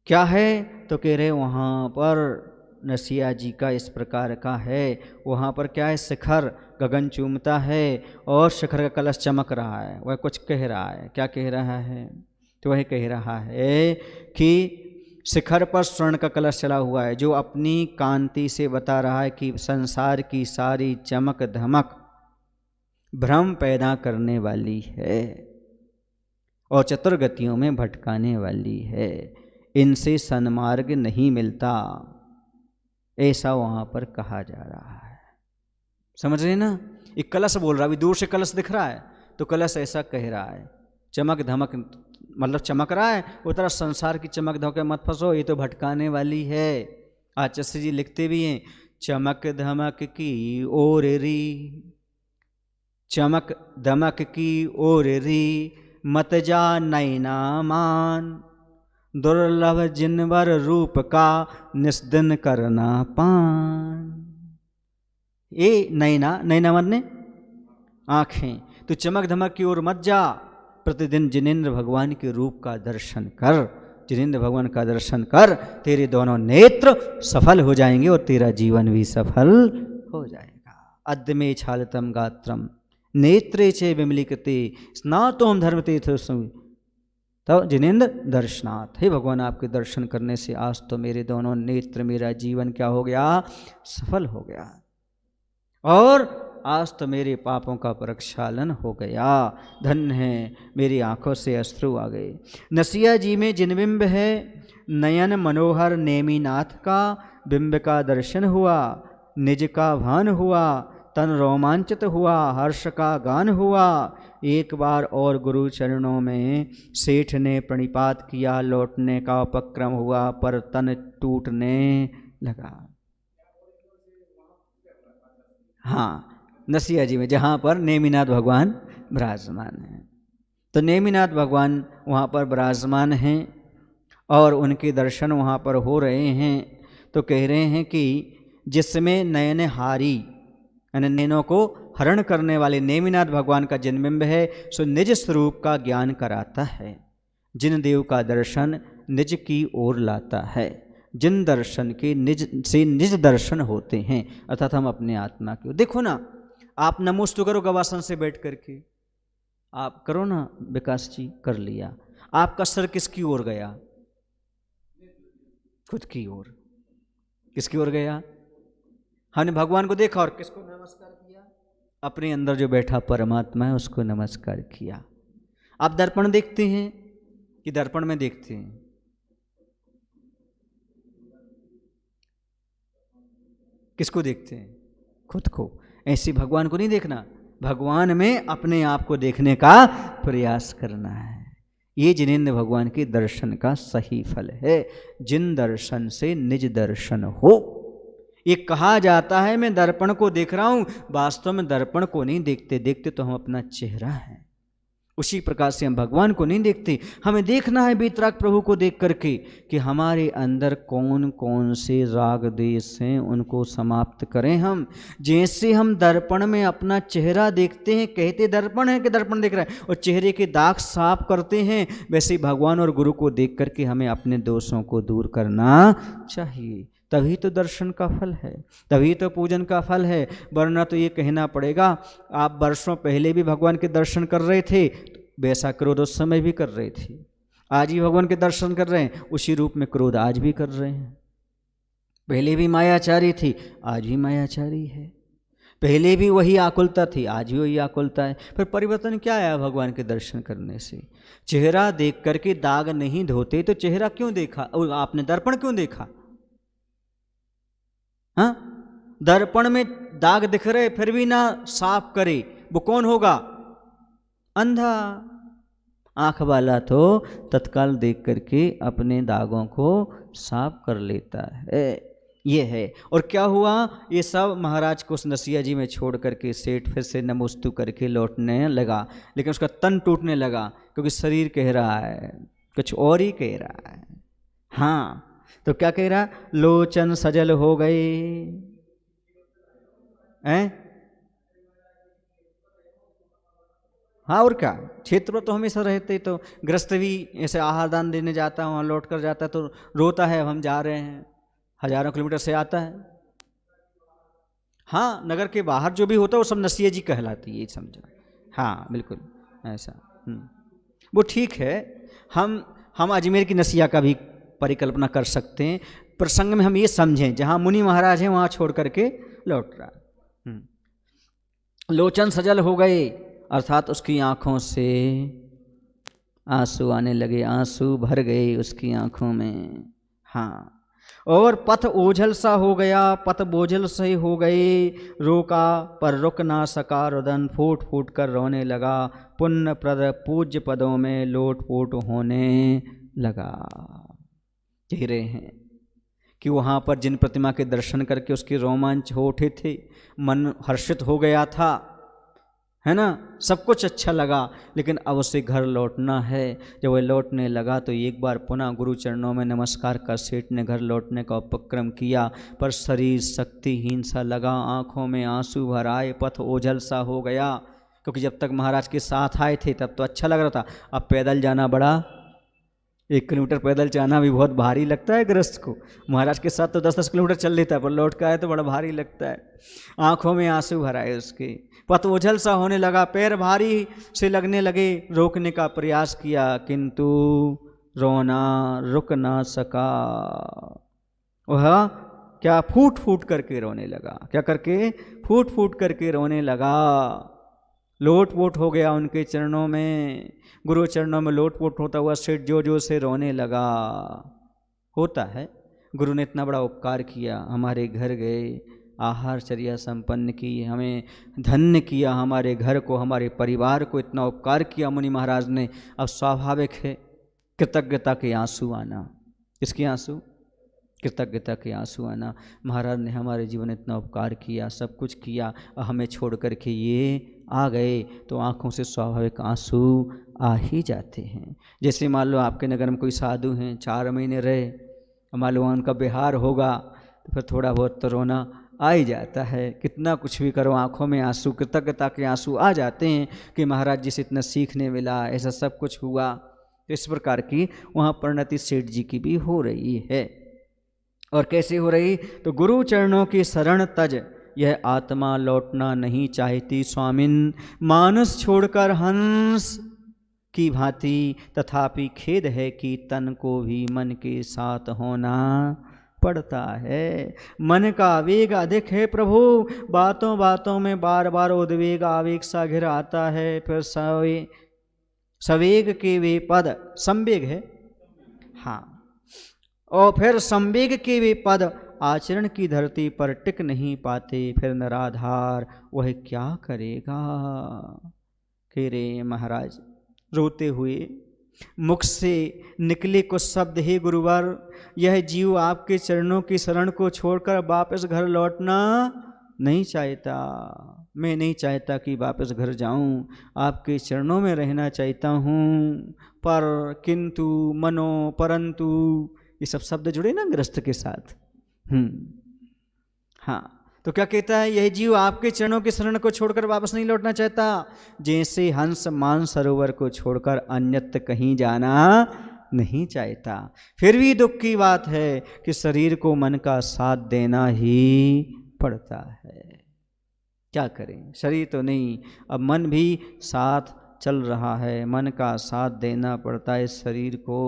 क्या है, तो कह रहे हैं वहाँ पर नसिया जी का इस प्रकार का है। वहाँ पर क्या है, शिखर गगन चूमता है और शिखर का कलश चमक रहा है। वह कुछ कह रहा है। क्या कह रहा है? तो वह कह रहा है कि शिखर पर स्वर्ण का कलश चला हुआ है, जो अपनी कांति से बता रहा है कि संसार की सारी चमक धमक भ्रम पैदा करने वाली है और चतुर्गतियों में भटकाने वाली है, इनसे सन्मार्ग नहीं मिलता, ऐसा वहाँ पर कहा जा रहा है। समझ रहे ना? एक कलश बोल रहा है, अभी दूर से कलश दिख रहा है तो कलश ऐसा कह रहा है, चमक धमक मतलब चमक रहा है, वो तरह संसार की चमक धमक मत फंसो, ये तो भटकाने वाली है। आचार्य जी लिखते भी हैं, चमक धमक की ओर री, चमक धमक की ओर री, मत जा नैना मान, दुर्लभ जिनवर रूप का निस्दिन करना पान। ये नैना, नैना मरने आँखें, तो चमक धमक की ओर मत जा, प्रतिदिन जिनेंद्र भगवान के रूप का दर्शन कर, जिनेंद्र भगवान का दर्शन कर, तेरे दोनों नेत्र सफल हो जाएंगे और तेरा जीवन भी सफल हो जाएगा। अद्य में छालितम गात्रम नेत्रे चे विमलिकते स्नातोम धर्म तीर्थ। तो जिनेंद्र दर्शनाथ, हे भगवान आपके दर्शन करने से आज तो मेरे दोनों नेत्र, मेरा जीवन क्या हो गया, सफल हो गया, और आज तो मेरे पापों का प्रक्षालन हो गया। धन्य है, मेरी आंखों से अश्रु आ गए। नसिया जी में जिन बिंब है, नयन मनोहर नेमीनाथ का बिंब का दर्शन हुआ, निज का भान हुआ, तन रोमांचित हुआ, हर्ष का गान हुआ। एक बार और गुरु चरणों में सेठ ने प्रणिपात किया, लौटने का उपक्रम हुआ, पर तन टूटने लगा। हाँ, नसिया जी में जहाँ पर नेमिनाथ भगवान विराजमान हैं, तो नेमिनाथ भगवान वहाँ पर विराजमान हैं और उनके दर्शन वहाँ पर हो रहे हैं। तो कह रहे हैं कि जिसमें नयन हारी, यानी नैनों को हरण करने वाले नेमिनाथ भगवान का जन्मबिंब है, सो निज स्वरूप का ज्ञान कराता है, जिन देव का दर्शन निज की ओर लाता है, जिन दर्शन के निज से निज दर्शन होते हैं, अर्थात हम अपने आत्मा के। देखो ना, आप नमोस्तु करो गवासन से बैठ करके, आप करो ना विकास जी, कर लिया, आपका सर किसकी ओर गया? खुद की ओर। किसकी ओर गया? हमने भगवान को देखा और किसको नमस्कार किया? अपने अंदर जो बैठा परमात्मा है उसको नमस्कार किया। आप दर्पण देखते हैं कि दर्पण में देखते हैं? किसको देखते हैं? खुद को। ऐसे भगवान को नहीं देखना, भगवान में अपने आप को देखने का प्रयास करना है। ये जिनेंद्र भगवान के दर्शन का सही फल है, जिन दर्शन से निज दर्शन हो। ये कहा जाता है मैं दर्पण को देख रहा हूं, वास्तव में दर्पण को नहीं देखते, देखते तो हम अपना चेहरा है। उसी प्रकार से हम भगवान को नहीं देखते। हमें देखना है वीतराग प्रभु को देख करके कि हमारे अंदर कौन कौन से राग देश हैं, उनको समाप्त करें हम। जैसे हम दर्पण में अपना चेहरा देखते हैं, कहते दर्पण है कि दर्पण देख रहा है, और चेहरे के दाग साफ करते हैं, वैसे भगवान और गुरु को देख करके हमें अपने दोषों को दूर करना चाहिए। तभी तो दर्शन का फल है, तभी तो पूजन का फल है। वरना तो ये कहना पड़ेगा आप वर्षों पहले भी भगवान के दर्शन कर रहे थे, वैसा क्रोध उस समय भी कर रहे थे, आज भी भगवान के दर्शन कर रहे हैं, उसी रूप में क्रोध आज भी कर रहे हैं। पहले भी मायाचारी थी, आज भी मायाचारी है। पहले भी वही आकुलता थी, आज भी वही आकुलता है। फिर परिवर्तन क्या आया भगवान के दर्शन करने से? चेहरा देख करके दाग नहीं धोते तो चेहरा क्यों देखा? आपने दर्पण क्यों देखा? हाँ, दर्पण में दाग दिख रहे फिर भी ना साफ करे, वो कौन होगा? अंधा। आंख वाला तो तत्काल देख करके अपने दागों को साफ कर लेता है। ये है। और क्या हुआ? ये सब महाराज को उस नसिया जी में छोड़ करके सेठ फिर से नमोस्तु करके लौटने लगा, लेकिन उसका तन टूटने लगा, क्योंकि शरीर कह रहा है कुछ और ही कह रहा है। हाँ, तो क्या कह रहा? लोचन सजल हो गए हैं। हाँ, और क्या? क्षेत्र पर तो हमेशा रहते, तो गृहस्थ भी ऐसे आहार दान देने जाता है, वहाँ लौट कर जाता है तो रोता है, हम जा रहे हैं, हजारों किलोमीटर से आता है। हाँ, नगर के बाहर जो भी होता है वो सब नसिया जी कहलाती है, ये समझो। हाँ बिल्कुल ऐसा। वो ठीक है, हम अजमेर की नसिया का भी परिकल्पना कर सकते हैं। प्रसंग में हम ये समझें, जहाँ मुनि महाराज हैं वहाँ छोड़ करके लौट रहा है। लोचन सजल हो गए, अर्थात उसकी आँखों से आंसू आने लगे, आंसू भर गए उसकी आँखों में। हाँ, और पथ ओझल सा हो गया, पथ बोझल से हो गए, रोका पर रुक ना सका, रुदन फूट फूट कर रोने लगा, पुण्य प्रद पूज्य पदों में लोट पोट होने लगा। कह रहे हैं कि वहाँ पर जिन प्रतिमा के दर्शन करके उसके रोमांच हो उठे थे, मन हर्षित हो गया था, है ना, सब कुछ अच्छा लगा, लेकिन अब उसे घर लौटना है। जब वह लौटने लगा तो एक बार पुनः गुरु चरणों में नमस्कार कर सेठ ने घर लौटने का उपक्रम किया, पर शरीर शक्तिहीन सा लगा, आंखों में आंसू भर आए, पथ ओझल सा हो गया। क्योंकि जब तक महाराज के साथ आए थे तब तो अच्छा लग रहा था, अब पैदल जाना बड़ा, 1 किलोमीटर पैदल जाना भी बहुत भारी लगता है गृहस्थ को। महाराज के साथ तो 10-10 किलोमीटर चल लेता है, पर लौट कर आए तो बड़ा भारी लगता है। आंखों में आंसू भर आए उसके, पथ ओझल सा होने लगा, पैर भारी से लगने लगे, रोकने का प्रयास किया किंतु रोना रुक ना सका। वह क्या फूट फूट करके रोने लगा, क्या करके? फूट फूट करके रोने लगा, लोट पोट हो गया उनके चरणों में, गुरु चरणों में लोट पोट होता हुआ सेठ जो जो से रोने लगा। होता है, गुरु ने इतना बड़ा उपकार किया, हमारे घर गए, आहारचर्या संपन्न की, हमें धन्य किया, हमारे घर को, हमारे परिवार को इतना उपकार किया मुनि महाराज ने। अब स्वाभाविक है कृतज्ञता के आंसू आना। किसके आंसू? कृतज्ञता के आंसू आना। महाराज ने हमारे जीवन में इतना उपकार किया, सब कुछ किया, हमें छोड़ करके ये आ गए, तो आँखों से स्वाभाविक आंसू आ ही जाते हैं। जैसे मान लो आपके नगर में कोई साधु हैं, 4 महीने रहे, मान लो उनका बिहार होगा तो फिर थोड़ा बहुत तो रोना आ ही जाता है। कितना कुछ भी करो, आँखों में आंसू, कृतज्ञता के आंसू आ जाते हैं कि महाराज जी से इतना सीखने मिला, ऐसा सब कुछ हुआ। तो इस प्रकार की वहाँ परिणति सेठ जी की भी हो रही है। और कैसे हो रही? तो गुरु चरणों की शरण तज, यह आत्मा लौटना नहीं चाहती स्वामिन, मानस छोड़कर हंस की भांति, तथापि खेद है कि तन को भी मन के साथ होना पड़ता है। मन का आवेग अधिक है प्रभु, बातों बातों में बार बार उद्वेग आवेग सा घिर आता है। फिर सवेग के वे पद, संवेग है हाँ, और फिर संवेग के वे पद आचरण की धरती पर टिक नहीं पाते, फिर निराधार वह क्या करेगा। कह रहे महाराज रोते हुए, मुख से निकले कुछ शब्द, हे गुरुवर, यह जीव आपके चरणों की शरण को छोड़कर वापस घर लौटना नहीं चाहता। मैं नहीं चाहता कि वापस घर जाऊं, आपके चरणों में रहना चाहता हूं। पर, किंतु, मनो, परंतु, ये सब शब्द जुड़े ना गृहस्थ के साथ। हाँ, तो क्या कहता है, यह जीव आपके चरणों के शरण को छोड़कर वापस नहीं लौटना चाहता, जैसे हंस मान सरोवर को छोड़कर अन्यत्र कहीं जाना नहीं चाहता। फिर भी दुख की बात है कि शरीर को मन का साथ देना ही पड़ता है। क्या करें, शरीर तो नहीं, अब मन भी साथ चल रहा है, मन का साथ देना पड़ता है शरीर को।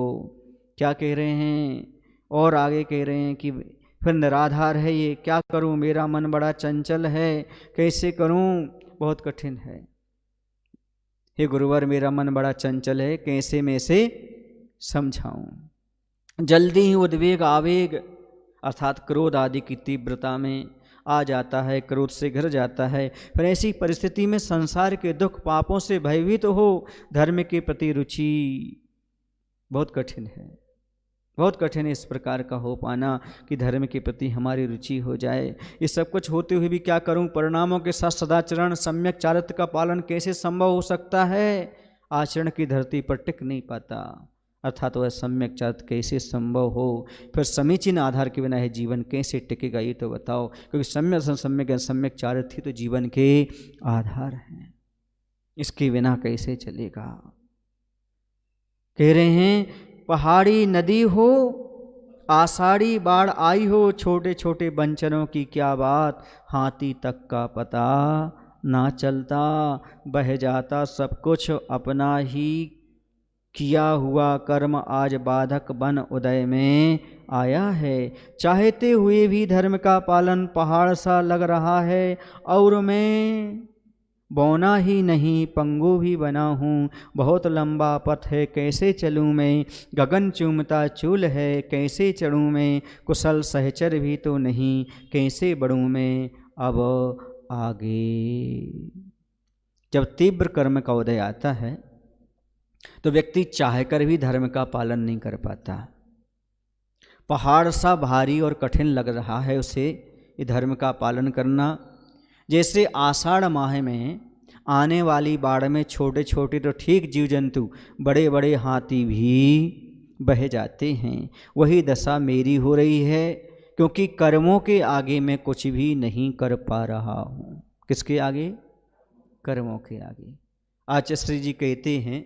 क्या कह रहे हैं, और आगे कह रहे हैं कि फिर निराधार है ये, क्या करूं, मेरा मन बड़ा चंचल है, कैसे करूं, बहुत कठिन है। हे गुरुवर, मेरा मन बड़ा चंचल है, कैसे मैं इसे समझाऊं। जल्दी ही उद्वेग आवेग अर्थात क्रोध आदि की तीव्रता में आ जाता है, क्रोध से घिर जाता है। फिर ऐसी परिस्थिति में संसार के दुख पापों से भयभीत हो धर्म के प्रति रुचि बहुत कठिन है, बहुत कठिन है इस प्रकार का हो पाना कि धर्म के प्रति हमारी रुचि हो जाए। ये सब कुछ होते हुए भी क्या करूं, परिणामों के साथ सदाचरण सम्यक चारित्र का पालन कैसे संभव हो सकता है। आचरण की धरती पर टिक नहीं पाता, अर्थात वह सम्यक चारित्र कैसे संभव हो। फिर समीचीन आधार के बिना है जीवन कैसे टिकेगा, ये तो बताओ, क्योंकि सम्यक चारित्र ही तो जीवन के आधार हैं, इसके बिना कैसे चलेगा। कह रहे हैं, पहाड़ी नदी हो, आषाढ़ी बाढ़ आई हो, छोटे छोटे बंचरों की क्या बात, हाथी तक का पता ना चलता, बह जाता सब कुछ अपना ही किया हुआ कर्म, आज बाधक बन उदय में आया है। चाहते हुए भी धर्म का पालन पहाड़ सा लग रहा है, और मैं बौना ही नहीं पंगु भी बना हूँ। बहुत लंबा पथ है कैसे चलूँ मैं, गगन चूमता चूल है कैसे चढ़ूँ मैं, कुशल सहचर भी तो नहीं कैसे बढ़ूँ मैं अब आगे। जब तीव्र कर्म का उदय आता है तो व्यक्ति चाहकर भी धर्म का पालन नहीं कर पाता। पहाड़ सा भारी और कठिन लग रहा है उसे ये धर्म का पालन करना। जैसे आषाढ़ माह में आने वाली बाढ़ में छोटे छोटे तो ठीक जीव जंतु, बड़े बड़े हाथी भी बह जाते हैं, वही दशा मेरी हो रही है, क्योंकि कर्मों के आगे मैं कुछ भी नहीं कर पा रहा हूँ। किसके आगे? कर्मों के आगे। आचार्य श्री जी कहते हैं,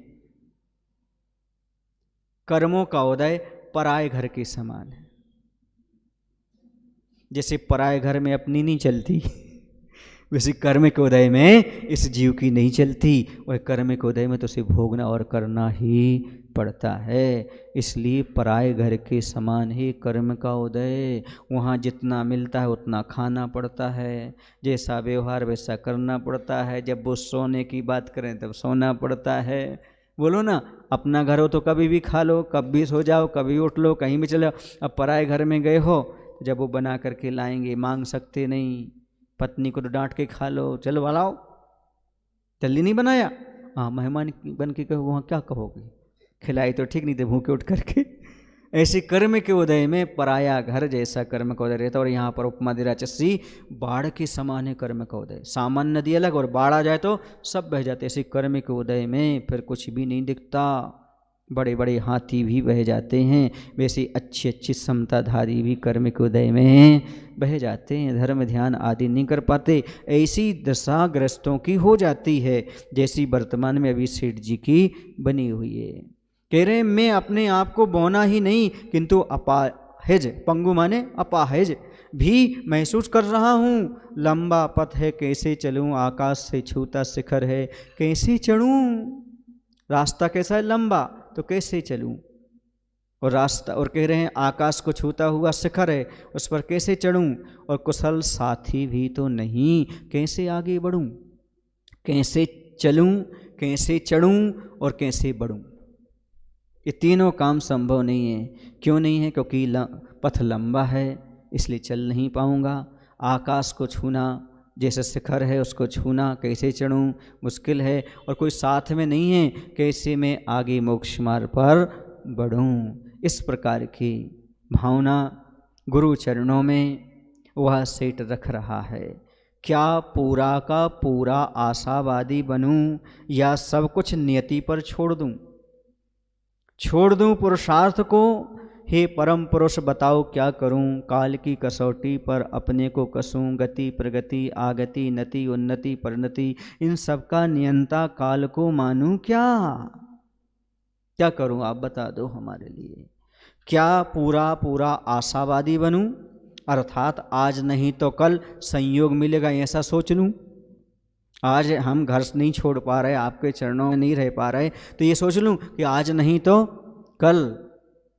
कर्मों का उदय पराये घर के समान है। जैसे पराये घर में अपनी नहीं चलती, वैसे कर्म के उदय में इस जीव की नहीं चलती। वह कर्म के उदय में तो उसे भोगना और करना ही पड़ता है। इसलिए पराये घर के समान ही कर्म का उदय। वहाँ जितना मिलता है उतना खाना पड़ता है, जैसा व्यवहार वैसा करना पड़ता है। जब वो सोने की बात करें तब सोना पड़ता है। बोलो ना, अपना घर हो तो कभी भी खा लो, कभी सो जाओ, कभी उठ लो, कहीं भी चले। अब पराये घर में गए हो, जब वो बना करके लाएंगे, मांग सकते नहीं। पत्नी को तो डांट के खा लो, चलो बनाओ, जल्दी नहीं बनाया, हाँ मेहमान बन के कहो, वहाँ क्या कहोगे, खिलाई तो ठीक नहीं थे भूखे उठ करके। ऐसे कर्म के उदय में पराया घर जैसा कर्म का उदय रहता है। और यहाँ पर उपमा दे रहा चस्सी, बाढ़ के समान है कर्म का उदय। सामान्य नदी अलग और बाढ़ आ जाए तो सब बह जाते। ऐसे कर्म के उदय में फिर कुछ भी नहीं दिखता, बड़े बड़े हाथी भी बह जाते हैं। वैसे अच्छी अच्छी समताधारी भी कर्म के उदय में बह जाते हैं, धर्म ध्यान आदि नहीं कर पाते। ऐसी दशा ग्रस्तों की हो जाती है जैसी वर्तमान में अभी सेठ जी की बनी हुई है। कह रहे हैं, मैं अपने आप को बौना ही नहीं किंतु अपाहिज, पंगु माने अपाहिज भी महसूस कर रहा हूँ। लंबा पथ है कैसे चलूँ, आकाश से छूता शिखर है कैसे चढ़ूँ। रास्ता कैसा है? लंबा, तो कैसे चलूँ। और रास्ता, और कह रहे हैं आकाश को छूता हुआ शिखर है, उस पर कैसे चढ़ूँ। और कुशल साथी भी तो नहीं, कैसे आगे बढ़ूँ, कैसे चलूँ, कैसे चढ़ूँ और कैसे बढ़ूँ। ये तीनों काम संभव नहीं है। क्यों नहीं है? क्योंकि पथ लंबा है, इसलिए चल नहीं पाऊँगा। आकाश को छूना, जैसे शिखर है उसको छूना, कैसे चढ़ूँ, मुश्किल है। और कोई साथ में नहीं है, कैसे मैं आगे मोक्ष मार्ग पर बढ़ूँ। इस प्रकार की भावना गुरु चरणों में वह सेठ रख रहा है क्या पूरा का पूरा आशावादी बनूं या सब कुछ नियति पर छोड़ दूं पुरुषार्थ को। हे परम पुरुष बताओ क्या करूं, काल की कसौटी पर अपने को कसूं। गति प्रगति आगति नति उन्नति परिणति इन सब का नियंता काल को मानूं क्या करूं आप बता दो हमारे लिए। क्या पूरा आशावादी बनूं, अर्थात आज नहीं तो कल संयोग मिलेगा ऐसा सोच लूं। आज हम घर से नहीं छोड़ पा रहे, आपके चरणों में नहीं रह पा रहे, तो ये सोच लूं कि आज नहीं तो कल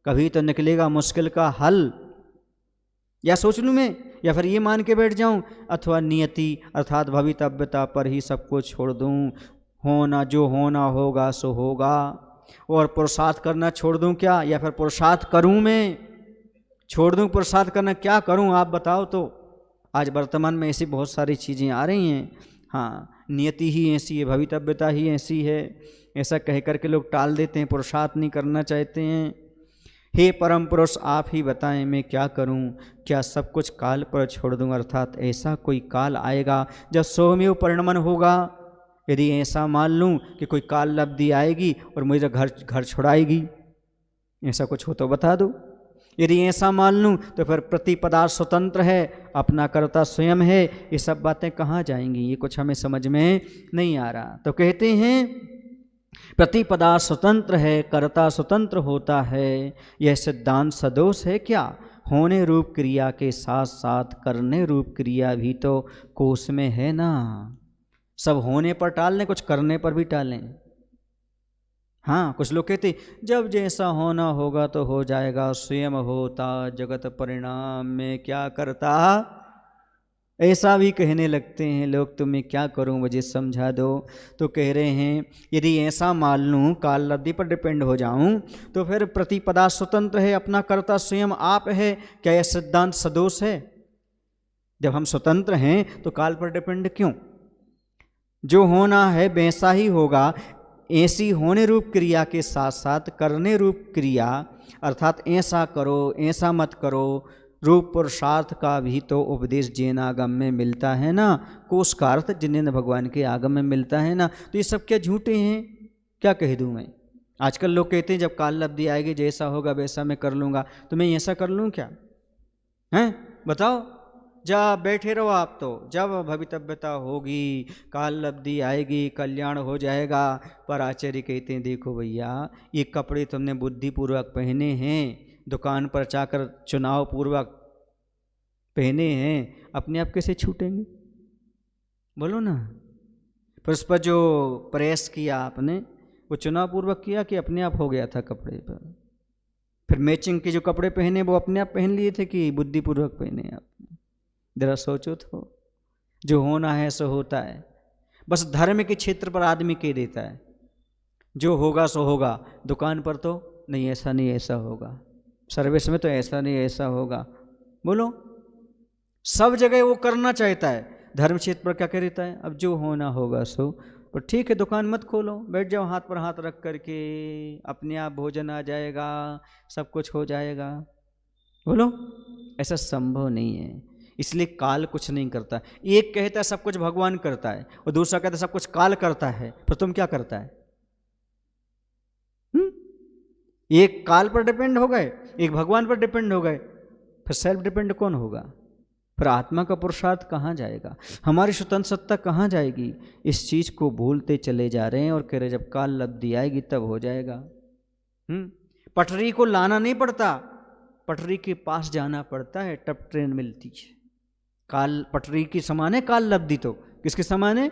कभी तो निकलेगा मुश्किल का हल, या सोच लूं मैं, या फिर ये मान के बैठ जाऊं, अथवा नियति अर्थात भवितव्यता पर ही सब कुछ छोड़ दूं। होना जो होना होगा सो होगा, और पुरुषार्थ करना छोड़ दूं क्या, या फिर पुरुषार्थ करूं मैं, छोड़ दूं पुरुषार्थ करना, क्या करूं आप बताओ। तो आज वर्तमान में ऐसी बहुत सारी चीज़ें आ रही हैं। हाँ, नियति ही ऐसी है, भवितव्यता ही ऐसी है, ऐसा कह करके लोग टाल देते हैं, पुरुषार्थ नहीं करना चाहते हैं। हे परम पुरुष आप ही बताएं मैं क्या करूं, क्या सब कुछ काल पर छोड़ दूं, अर्थात ऐसा कोई काल आएगा जब स्वमेव परिणमन होगा। यदि ऐसा मान लूं कि कोई काल लब्धि आएगी और मुझे घर छुड़ाएगी, ऐसा कुछ हो तो बता दो। यदि ऐसा मान लूं तो फिर प्रतिपदा स्वतंत्र है, अपना कर्ता स्वयं है, ये सब बातें कहाँ जाएंगी, ये कुछ हमें समझ में नहीं आ रहा। तो कहते हैं प्रतिपदा स्वतंत्र है, कर्ता स्वतंत्र होता है, यह सिद्धांत सदोष है क्या। होने रूप क्रिया के साथ साथ करने रूप क्रिया भी तो कोष में है ना। सब होने पर टाल लें, कुछ करने पर भी टालें। हाँ, कुछ लोग कहते जब जैसा होना होगा तो हो जाएगा, स्वयं होता जगत परिणाम में क्या करता, ऐसा भी कहने लगते हैं लोग। तो मैं क्या करूं, मुझे समझा दो। तो कह रहे हैं यदि ऐसा मान लूं, काल लब्धि पर डिपेंड हो जाऊं, तो फिर प्रतिपदा स्वतंत्र है, अपना कर्ता स्वयं आप है, क्या यह सिद्धांत सदोष है। जब हम स्वतंत्र हैं तो काल पर डिपेंड क्यों, जो होना है वैसा ही होगा। ऐसी होने रूप क्रिया के साथ साथ करने रूप क्रिया, अर्थात ऐसा करो ऐसा मत करो, रूप पुरुषार्थ का भी तो उपदेश जैन आगम में मिलता है ना, कोष का अर्थ जिनेन्द्र भगवान के आगम में मिलता है ना। तो ये सब क्या झूठे हैं, क्या कह दूं मैं। आजकल लोग कहते हैं जब काल लब्धि आएगी जैसा होगा वैसा मैं कर लूँगा, तो मैं ऐसा कर लूँ क्या, हैं बताओ। जब बैठे रहो आप, तो जब भवितव्यता होगी, काल लब्धि आएगी, कल्याण हो जाएगा। पर आचार्य कहते हैं देखो भैया, ये कपड़े तुमने बुद्धिपूर्वक पहने हैं, दुकान पर जाकर चुनाव पूर्वक पहने हैं, अपने आप कैसे छूटेंगे बोलो ना। पर उस पर जो प्रयास किया आपने, वो चुनाव पूर्वक किया कि अपने आप हो गया था कपड़े पर। फिर मैचिंग के जो कपड़े पहने वो अपने आप पहन लिए थे कि बुद्धिपूर्वक पहने आपने, जरा सोचो तो। जो होना है सो होता है, बस धर्म के क्षेत्र पर आदमी कह देता है जो होगा सो होगा, दुकान पर तो नहीं ऐसा नहीं ऐसा होगा, सर्विस में तो ऐसा नहीं ऐसा होगा। बोलो, सब जगह वो करना चाहता है, धर्म क्षेत्र पर क्या कह देता है, अब जो होना होगा सो। पर ठीक है, दुकान मत खोलो, बैठ जाओ हाथ पर हाथ रख करके, अपने आप भोजन आ जाएगा, सब कुछ हो जाएगा। बोलो, ऐसा संभव नहीं है। इसलिए काल कुछ नहीं करता। एक कहता है सब कुछ भगवान करता है, और दूसरा कहता है सब कुछ काल करता है। पर तुम क्या करता है? एक काल पर डिपेंड हो गए, एक भगवान पर डिपेंड हो गए, फिर सेल्फ डिपेंड कौन होगा? फिर आत्मा का पुरुषार्थ कहाँ जाएगा? हमारी स्वतंत्र सत्ता कहाँ जाएगी? इस चीज को भूलते चले जा रहे हैं और कह रहे जब काल लब्धि आएगी तब हो जाएगा। पटरी को लाना नहीं पड़ता, पटरी के पास जाना पड़ता है, तब ट्रेन मिलती है। काल पटरी की समान है, काल लब्धि तो किसके समान है?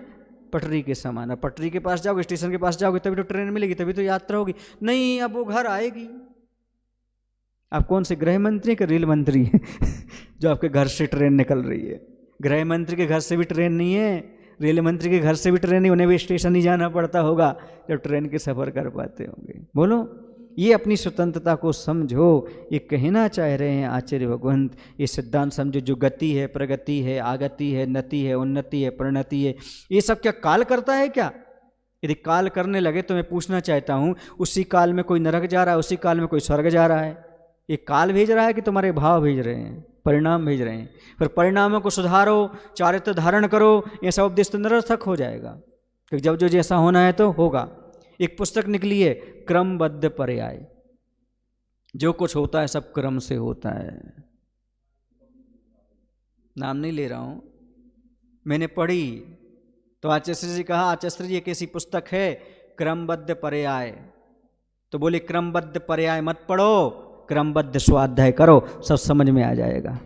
पटरी के समान है। पटरी के पास जाओगे, स्टेशन के पास जाओगे, तभी तो ट्रेन मिलेगी, तभी तो यात्रा होगी। नहीं, अब वो घर आएगी। आप कौन से गृह मंत्री के रेल मंत्री हैं जो आपके घर से ट्रेन निकल रही है? गृह मंत्री के घर से भी ट्रेन नहीं है, रेल मंत्री के घर से भी ट्रेन नहीं, उन्हें भी स्टेशन ही जाना पड़ता होगा जब ट्रेन के सफर कर पाते होंगे। बोलो, ये अपनी स्वतंत्रता को समझो। ये कहना चाह रहे हैं आचार्य भगवंत, ये सिद्धांत समझो। जो गति है, प्रगति है, आगति है, नति है, उन्नति है, परिणति है, ये सब क्या काल करता है क्या? यदि काल करने लगे तो मैं पूछना चाहता हूँ, उसी काल में कोई नरक जा रहा है, उसी काल में कोई स्वर्ग जा रहा है? ये काल भेज रहा है कि तुम्हारे भाव भेज रहे हैं, परिणाम भेज रहे हैं। फिर परिणामों को सुधारो, चारित्र धारण करो, ये सब उपदेश तो निरर्थक हो जाएगा, क्योंकि जब जो जैसा होना है तो होगा। एक पुस्तक निकली है क्रमबद्ध पर्याय, जो कुछ होता है सब क्रम से होता है। नाम नहीं ले रहा हूं, मैंने पढ़ी तो आचार्य जी कहा, आचार्य जी एक ऐसी पुस्तक है क्रमबद्ध पर्याय, तो बोले क्रमबद्ध पर्याय मत पढ़ो, क्रमबद्ध स्वाध्याय करो, सब समझ में आ जाएगा।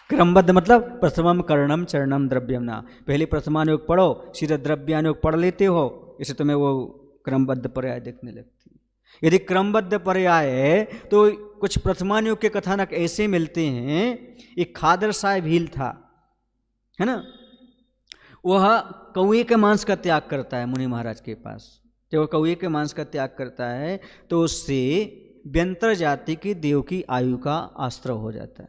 क्रमबद्ध मतलब प्रथमम कर्णम चरणम द्रव्यम ना, पहले प्रथमानुयोग पढ़ो, सीधे द्रव्यानुयोग पढ़ लेते हो, इसे तुम्हें वो क्रमबद्ध पर्याय देखने लगती है। यदि क्रमबद्ध पर्याय है तो कुछ प्रथमानुयोग के कथानक ऐसे मिलते हैं। एक खादर साहेब भील था, है ना, वह कौए के मांस का त्याग करता है मुनि महाराज के पास। जब वह कौए के मांस का त्याग करता है तो उससे व्यंतर जाति की देव की आयु का आस्त्र हो जाता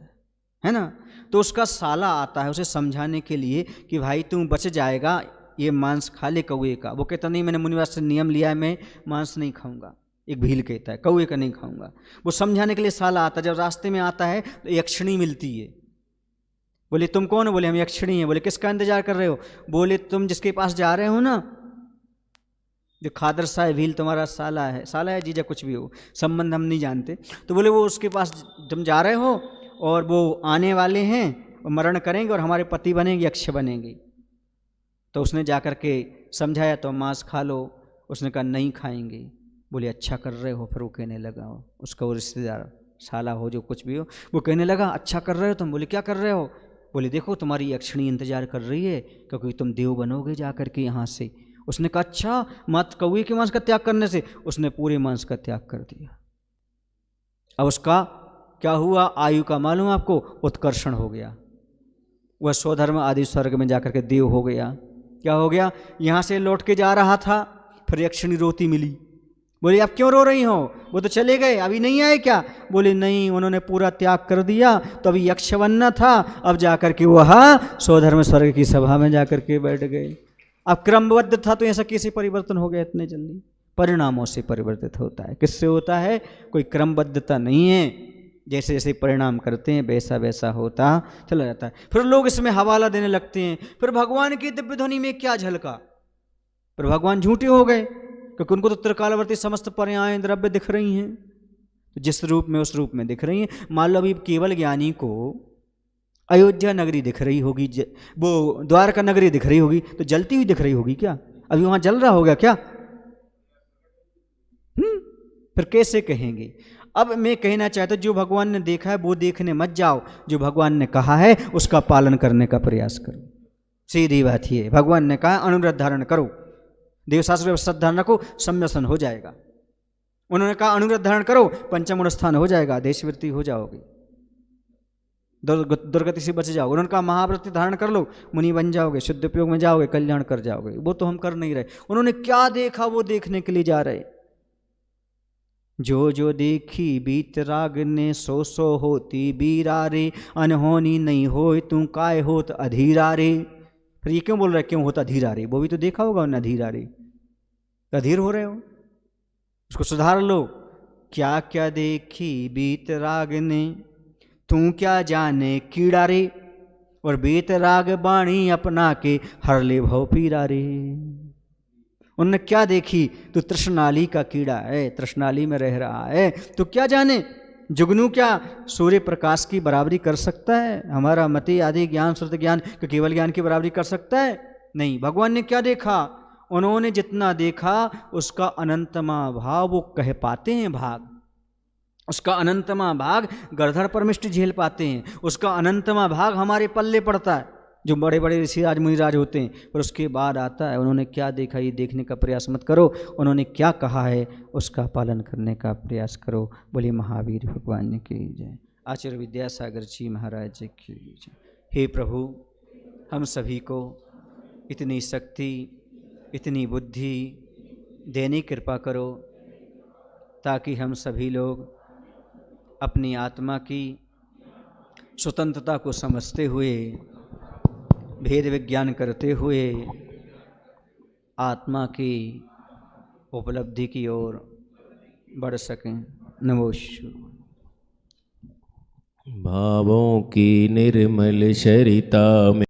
है ना। तो उसका साला आता है उसे समझाने के लिए कि भाई तुम बच जाएगा, ये मांस खा ले कौए का। वो कहता नहीं, मैंने मुनिवास से नियम लिया है, मैं मांस नहीं खाऊंगा। एक भील कहता है कौए का नहीं खाऊंगा। वो समझाने के लिए साला आता है। जब रास्ते में आता है तो यक्षिणी मिलती है। बोले तुम कौन हो? बोले हम यक्षिणी हैं। बोले किसका इंतजार कर रहे हो? बोले तुम जिसके पास जा रहे हो ना, जो खादर साहब भील तुम्हारा साला है जीजा कुछ भी हो, संबंध हम नहीं जानते। तो बोले वो उसके पास तुम जा रहे हो और वो आने वाले हैं, मरण करेंगे और हमारे पति बनेंगे, यक्ष बनेंगे। तो उसने जाकर के समझाया तो मांस खा लो। उसने कहा नहीं खाएंगे। बोले अच्छा कर रहे हो। फिर वो कहने लगा, उसका वो रिश्तेदार साला हो जो कुछ भी हो, वो कहने लगा अच्छा कर रहे हो तुम। बोले क्या कर रहे हो? बोले देखो तुम्हारी यक्षिणी इंतजार कर रही है, क्योंकि तुम देव बनोगे जाकर के यहाँ से। उसने कहा अच्छा, मत कौए के मांस का त्याग करने से? उसने पूरे मांस का त्याग कर दिया। अब उसका क्या हुआ? आयु का मालूम आपको, उत्कर्षण हो गया। वह स्वधर्म आदि स्वर्ग में जाकर के देव हो गया। क्या हो गया? यहाँ से लौट के जा रहा था, फिर यक्षिणी रोती मिली। बोले आप क्यों रो रही हो? वो तो चले गए, अभी नहीं आए क्या? बोले नहीं, उन्होंने पूरा त्याग कर दिया, तो अभी यक्ष बनना था। अब जाकर के वह स्वधर्म स्वर्ग की सभा में जाकर के बैठ गए। अब क्रमबद्ध था तो ऐसा कैसे परिवर्तन हो गया इतने जल्दी? परिणामों से परिवर्तित होता है। किससे होता है? कोई क्रमबद्धता नहीं है। जैसे जैसे परिणाम करते हैं वैसा वैसा होता चला जाता है। फिर लोग इसमें हवाला देने लगते हैं, फिर भगवान की दिव्य ध्वनि में क्या झलका? फिर भगवान झूठे हो गए, क्योंकि उनको तो त्रिकालवर्ती समस्त पर्याय द्रव्य दिख रही हैं, तो जिस रूप में उस रूप में दिख रही हैं। मान लो अभी केवल ज्ञानी को अयोध्या नगरी दिख रही होगी, वो द्वारका नगरी दिख रही होगी, तो जलती हुई दिख रही होगी क्या? अभी वहां जल रहा होगा क्या? फिर कैसे कहेंगे? अब मैं कहना चाहता हूं, जो भगवान ने देखा है वो देखने मत जाओ, जो भगवान ने कहा है उसका पालन करने का प्रयास करो। सीधी बात ये, भगवान ने कहा अनुव्रत धारण करो, देवशास्त्र में श्रद्धा रखो, सम्यसन हो जाएगा। उन्होंने कहा अनुव्रत धारण करो, पंचम स्थान हो जाएगा, देशवृत्ति हो जाओगे, दुर्गति से बच जाओगे। उन्होंने कहा महाव्रत धारण कर लो, मुनि बन जाओगे, शुद्ध उपयोग में जाओगे, कल्याण कर जाओगे। वो तो हम कर नहीं रहे। उन्होंने क्या देखा वो देखने के लिए जा रहे। जो जो देखी बीत राग ने, सो सो होती बीरा रे, अनहोनी नहीं होए तू काय होत अधीरा रे। फिर ये क्यों बोल रहा है क्यों होता धीरा रे? वो भी तो देखा होगा उन्हें अधीरा रे, अधीर हो रहे हो, उसको सुधार लो। क्या क्या देखी बीत राग ने, तू क्या जाने कीड़ा रे, और बीत राग बाणी अपना के हर ले भव पीरा रे। उन्होंने क्या देखी? तो तृष्णाली का कीड़ा है, तृष्णाली में रह रहा है, तो क्या जाने जुगनू क्या सूर्य प्रकाश की बराबरी कर सकता है? हमारा मति आदि ज्ञान श्रुत ज्ञान के केवल ज्ञान की बराबरी कर सकता है? नहीं। भगवान ने क्या देखा? उन्होंने जितना देखा उसका अनंतमा भाव वो कह पाते हैं भाग, उसका अनंतमा भाग गरधर परमिष्ट झेल पाते हैं, उसका अनंतमा भाग हमारे पल्ले पड़ता है, जो बड़े बड़े ऋषिराज मुनिराज होते हैं। पर उसके बाद आता है उन्होंने क्या देखा, ये देखने का प्रयास मत करो। उन्होंने क्या कहा है उसका पालन करने का प्रयास करो। बोलिए महावीर भगवान की जय। आचार्य विद्यासागर जी महाराज की जय। हे प्रभु, हम सभी को इतनी शक्ति, इतनी बुद्धि देने की कृपा करो, ताकि हम सभी लोग अपनी आत्मा की स्वतंत्रता को समझते हुए, भेद विज्ञान करते हुए आत्मा की उपलब्धि की ओर बढ़ सकें। नमोस्तु। भावों की निर्मल शरिता में